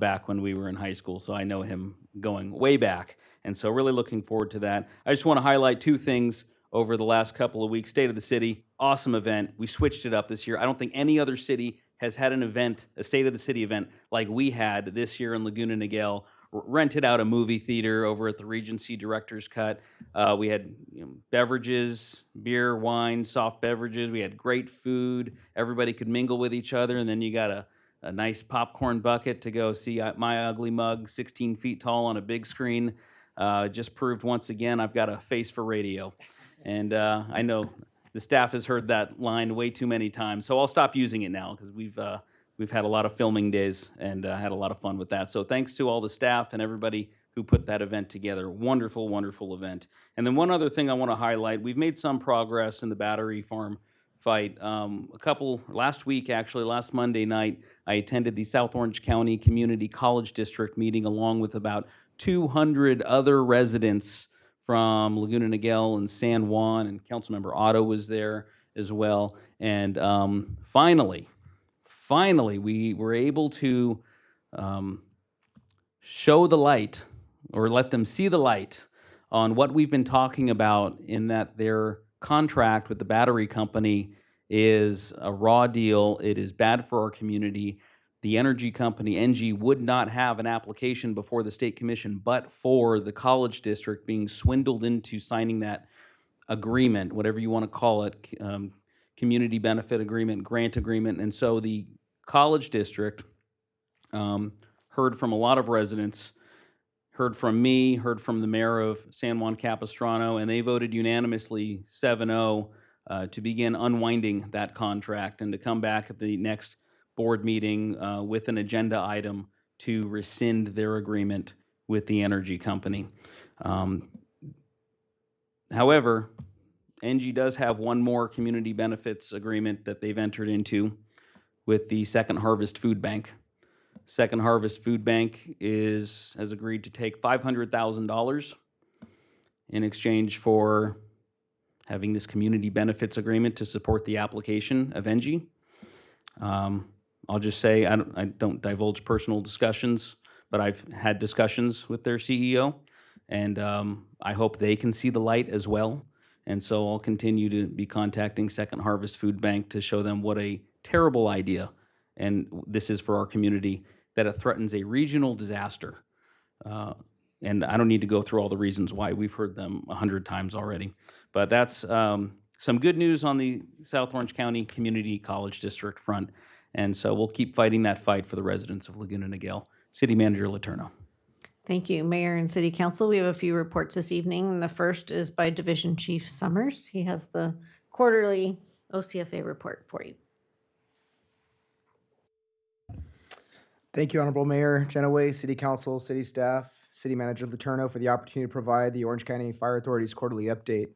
back when we were in high school, so I know him going way back. And so really looking forward to that. I just want to highlight two things over the last couple of weeks. State of the City, awesome event. We switched it up this year. I don't think any other city has had an event, a State of the City event, like we had this year in Laguna Niguel. Rented out a movie theater over at the Regency Director's Cut. We had beverages, beer, wine, soft beverages. We had great food. Everybody could mingle with each other. And then you got a nice popcorn bucket to go see My Ugly Mug, 16 feet tall on a big screen. Just proved once again I've got a face for radio. And I know the staff has heard that line way too many times, so I'll stop using it now because we've we've had a lot of filming days and had a lot of fun with that. So thanks to all the staff and everybody who put that event together. Wonderful, wonderful event. And then one other thing I want to highlight, we've made some progress in the battery farm fight. Last week, actually, last Monday night, I attended the South Orange County Community College District meeting along with about 200 other residents from Laguna Niguel and San Juan, and Councilmember Otto was there as well. And finally, we were able to show the light, or let them see the light, on what we've been talking about, in that their contract with the battery company is a raw deal. It is bad for our community. The energy company, ENGIE, would not have an application before the State Commission but for the college district being swindled into signing that agreement, whatever you want to call it, community benefit agreement, grant agreement. And so the college district heard from a lot of residents, heard from me, heard from the mayor of San Juan Capistrano, and they voted unanimously 7-0 to begin unwinding that contract and to come back at the next board meeting with an agenda item to rescind their agreement with the energy company. However, ENGIE does have one more community benefits agreement that they've entered into with the Second Harvest Food Bank. Second Harvest Food Bank has agreed to take $500,000 in exchange for having this community benefits agreement to support the application of ENGIE. I'll just say, I don't divulge personal discussions, but I've had discussions with their CEO, and I hope they can see the light as well. And so I'll continue to be contacting Second Harvest Food Bank to show them what a terrible idea, and this is for our community, that it threatens a regional disaster. And I don't need to go through all the reasons why. We've heard them 100 times already. But that's some good news on the South Orange County Community College District front. And so we'll keep fighting that fight for the residents of Laguna Niguel. City Manager Letourneau. Thank you, Mayor and City Council. We have a few reports this evening. The first is by Division Chief Summers. He has the quarterly OCFA report for you. Thank you, Honorable Mayor Genoway, City Council, City Staff, City Manager Letourneau for the opportunity to provide the Orange County Fire Authority's quarterly update.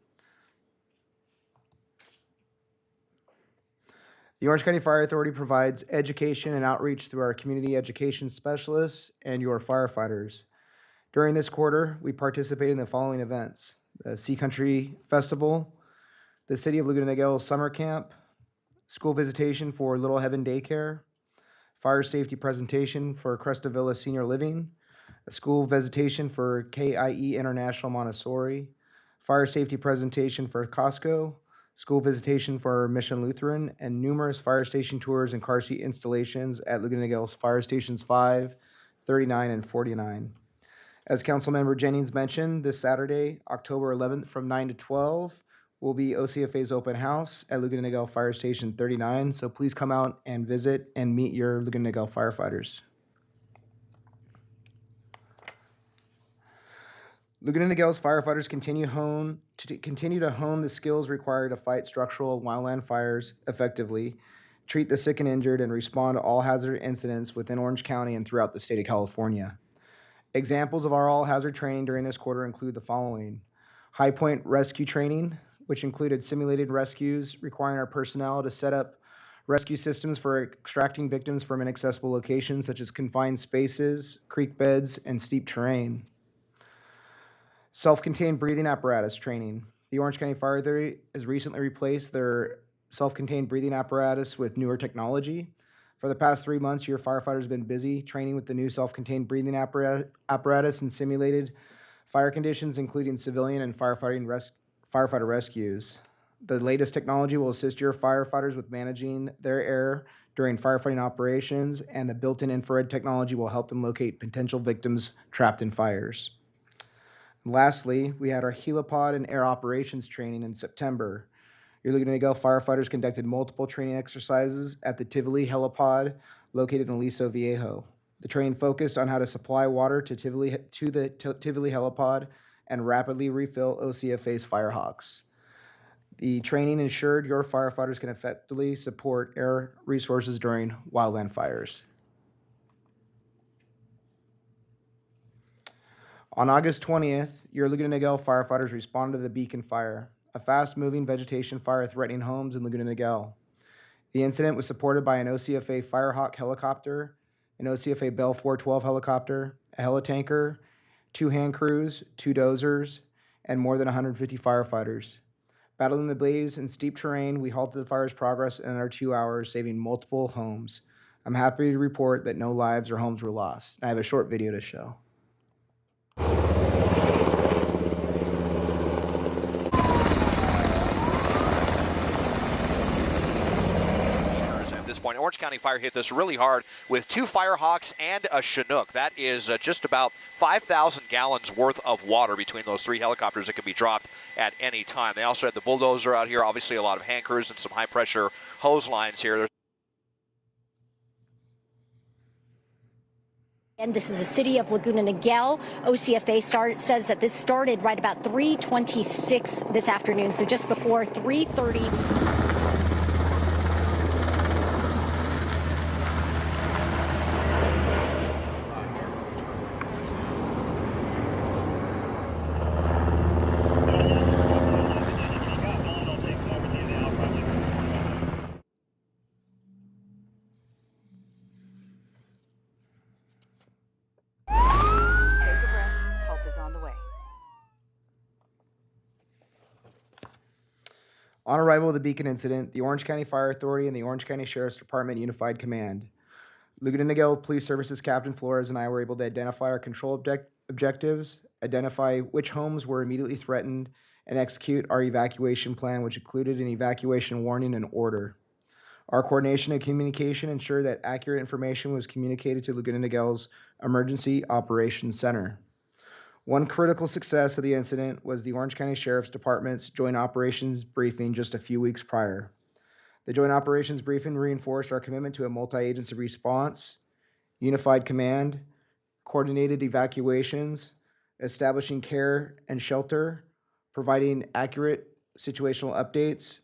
The Orange County Fire Authority provides education and outreach through our community education specialists and your firefighters. During this quarter, we participated in the following events: the Sea Country Festival, the City of Laguna Niguel Summer Camp, school visitation for Little Heaven Daycare, fire safety presentation for Cresta Villa Senior Living, a school visitation for KIE International Montessori, fire safety presentation for Costco, school visitation for Mission Lutheran, and numerous fire station tours and car seat installations at Laguna Niguel's fire stations 5, 39, and 49. As Councilmember Jennings mentioned, this Saturday, October 11th from 9 to 12, will be OCFA's open house at Laguna Niguel Fire Station 39, so please come out and visit and meet your Laguna Niguel firefighters. Laguna Niguel's firefighters continue to hone the skills required to fight structural wildland fires effectively, treat the sick and injured, and respond to all hazard incidents within Orange County and throughout the state of California. Examples of our all-hazard training during this quarter include the following: High Point Rescue Training, which included simulated rescues requiring our personnel to set up rescue systems for extracting victims from inaccessible locations such as confined spaces, creek beds, and steep terrain. Self-contained breathing apparatus training. The Orange County Fire Authority has recently replaced their self-contained breathing apparatus with newer technology. For the past 3 months, your firefighters have been busy training with the new self-contained breathing apparatus in simulated fire conditions, including civilian and firefighter rescues. The latest technology will assist your firefighters with managing their air during firefighting operations, and the built-in infrared technology will help them locate potential victims trapped in fires. And lastly, we had our helipod and air operations training in September. Your Laguna Niguel firefighters conducted multiple training exercises at the Tivoli helipod located in Aliso Viejo. The training focused on how to supply water to the Tivoli helipod and rapidly refill OCFA's Firehawks. The training ensured your firefighters can effectively support air resources during wildland fires. On August 20th, your Laguna Niguel firefighters responded to the Beacon Fire, a fast-moving vegetation fire threatening homes in Laguna Niguel. The incident was supported by an OCFA Firehawk helicopter, an OCFA Bell 412 helicopter, a helitanker, 2 hand crews, 2 dozers, and more than 150 firefighters. Battling the blaze in steep terrain, we halted the fire's progress in under 2 hours, saving multiple homes. I'm happy to report that no lives or homes were lost. I have a short video to show. At this point, Orange County Fire hit this really hard with 2 Firehawks and a Chinook. That is just about 5,000 gallons worth of water between those 3 helicopters that can be dropped at any time. They also had the bulldozer out here, obviously a lot of hand crews and some high-pressure hose lines here. And this is the city of Laguna Niguel. OCFA says that this started right about 3:26 this afternoon, so just before 3:30. On arrival of the Beacon incident, the Orange County Fire Authority and the Orange County Sheriff's Department unified command. Laguna Niguel Police Services Captain Flores and I were able to identify our control objectives, identify which homes were immediately threatened, and execute our evacuation plan, which included an evacuation warning and order. Our coordination and communication ensured that accurate information was communicated to Laguna Niguel's Emergency Operations Center. One critical success of the incident was the Orange County Sheriff's Department's Joint Operations Briefing just a few weeks prior. The Joint Operations Briefing reinforced our commitment to a multi-agency response, unified command, coordinated evacuations, establishing care and shelter, providing accurate situational updates,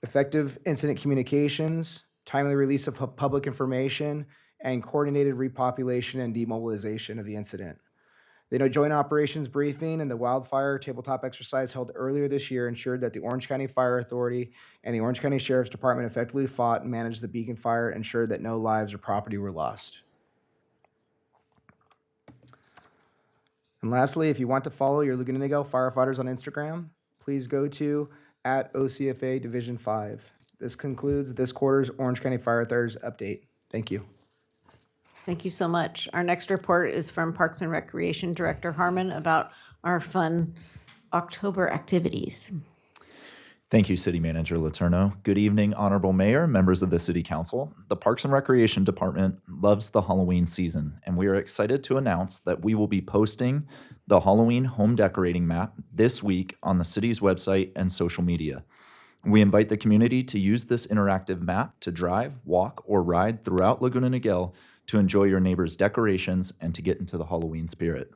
effective incident communications, timely release of public information, and coordinated repopulation and demobilization of the incident. The Joint Operations Briefing and the wildfire tabletop exercise held earlier this year ensured that the Orange County Fire Authority and the Orange County Sheriff's Department effectively fought and managed the Beacon Fire and ensured that no lives or property were lost. And lastly, if you want to follow your Laguna Niguel firefighters on Instagram, please go to @OCFA Division 5. This concludes this quarter's Orange County Firefighters update. Thank you. Thank you so much. Our next report is from Parks and Recreation Director Harmon about our fun October activities. Thank you, City Manager Letourneau. Good evening, Honorable Mayor, members of the City Council. The Parks and Recreation Department loves the Halloween season, and we are excited to announce that we will be posting the Halloween home decorating map this week on the city's website and social media. We invite the community to use this interactive map to drive, walk, or ride throughout Laguna Niguel to enjoy your neighbor's decorations and to get into the Halloween spirit.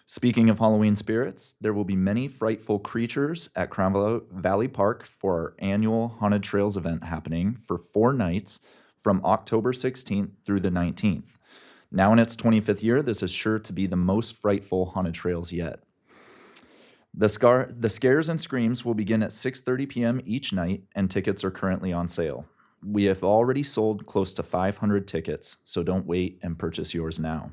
Speaking of Halloween spirits, there will be many frightful creatures at Crown Valley Park for our annual Haunted Trails event happening for 4 nights from October 16th through the 19th. Now in its 25th year, this is sure to be the most frightful Haunted Trails yet. The scares and screams will begin at 6:30 p.m. each night, and tickets are currently on sale. We have already sold close to 500 tickets, so don't wait and purchase yours now.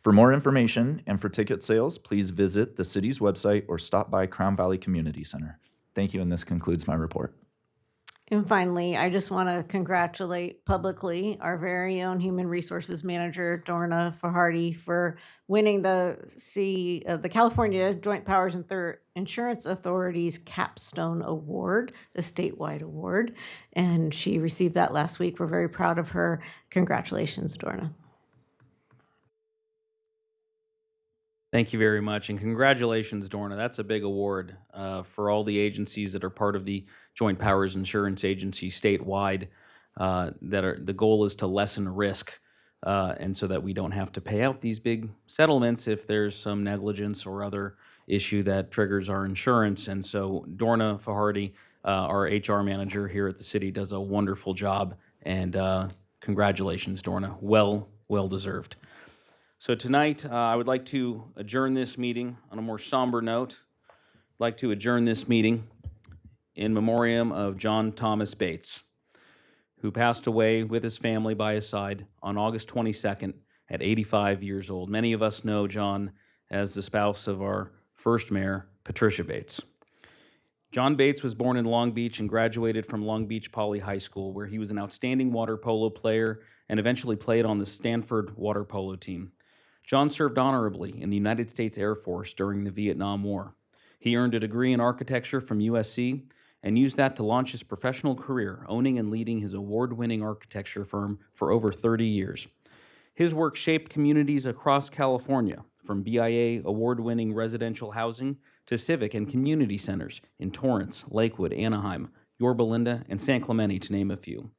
For more information and for ticket sales, please visit the city's website or stop by Crown Valley Community Center. Thank you, and this concludes my report. And finally, I just want to congratulate publicly our very own Human Resources Manager, Dorna Fajardi, for winning the California Joint Powers and Insurance Authority's Capstone Award, the statewide award. And she received that last week. We're very proud of her. Congratulations, Dorna. Thank you very much, and congratulations, Dorna. That's a big award for all the agencies that are part of the Joint Powers Insurance Agency statewide. The goal is to lessen risk, and so that we don't have to pay out these big settlements if there's some negligence or other issue that triggers our insurance. And so, Dorna Fajardi, Our HR manager here at the city does a wonderful job, and congratulations, Dorna. Well deserved. So tonight, I would like to adjourn this meeting on a more somber note. I'd like to adjourn this meeting in memoriam of John Thomas Bates, who passed away with his family by his side on August 22nd at 85 years old. Many of us know John as the spouse of our first mayor, Patricia Bates. John Bates was born in Long Beach and graduated from Long Beach Poly High School, where he was an outstanding water polo player and eventually played on the Stanford water polo team. John served honorably in the United States Air Force during the Vietnam War. He earned a degree in architecture from USC and used that to launch his professional career, owning and leading his award-winning architecture firm for over 30 years. His work shaped communities across California, from BIA award-winning residential housing to civic and community centers in Torrance, Lakewood, Anaheim, Yorba Linda, and San Clemente, to name a few.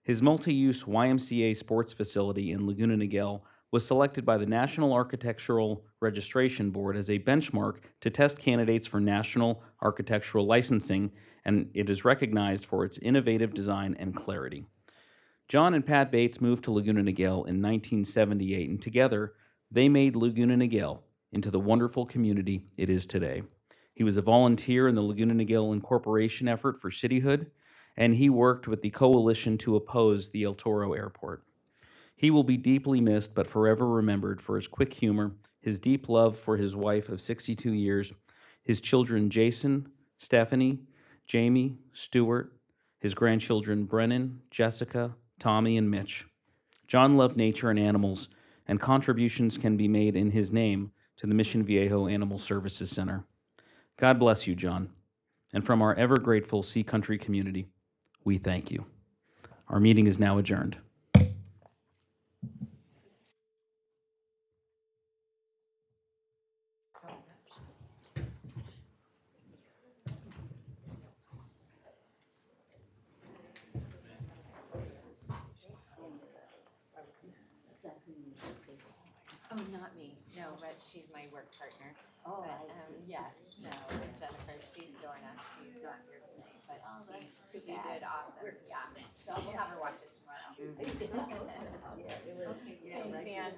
His multi-use YMCA sports facility in Laguna Niguel was selected by the National Architectural Registration Board as a benchmark to test candidates for national architectural licensing, and it is recognized for its innovative design and clarity. John and Pat Bates moved to Laguna Niguel in 1978, and together they made Laguna Niguel into the wonderful community it is today. He was a volunteer in the Laguna Niguel Incorporation effort for cityhood, and he worked with the coalition to oppose the El Toro Airport. He will be deeply missed, but forever remembered for his quick humor, his deep love for his wife of 62 years, his children Jason, Stephanie, Jamie, Stuart, his grandchildren Brennan, Jessica, Tommy, and Mitch. John loved nature and animals, and contributions can be made in his name to the Mission Viejo Animal Services Center. God bless you, John. And from our ever grateful Sea Country community, we thank you. Our meeting is now adjourned. Oh, not me. No, but she's my work partner. Oh, but, yes, no, Jennifer, she's Dorna. She's not here tonight, but she did awesome. Yeah, so we'll have her watch it tomorrow. Yeah, it was. Thanks, Dan.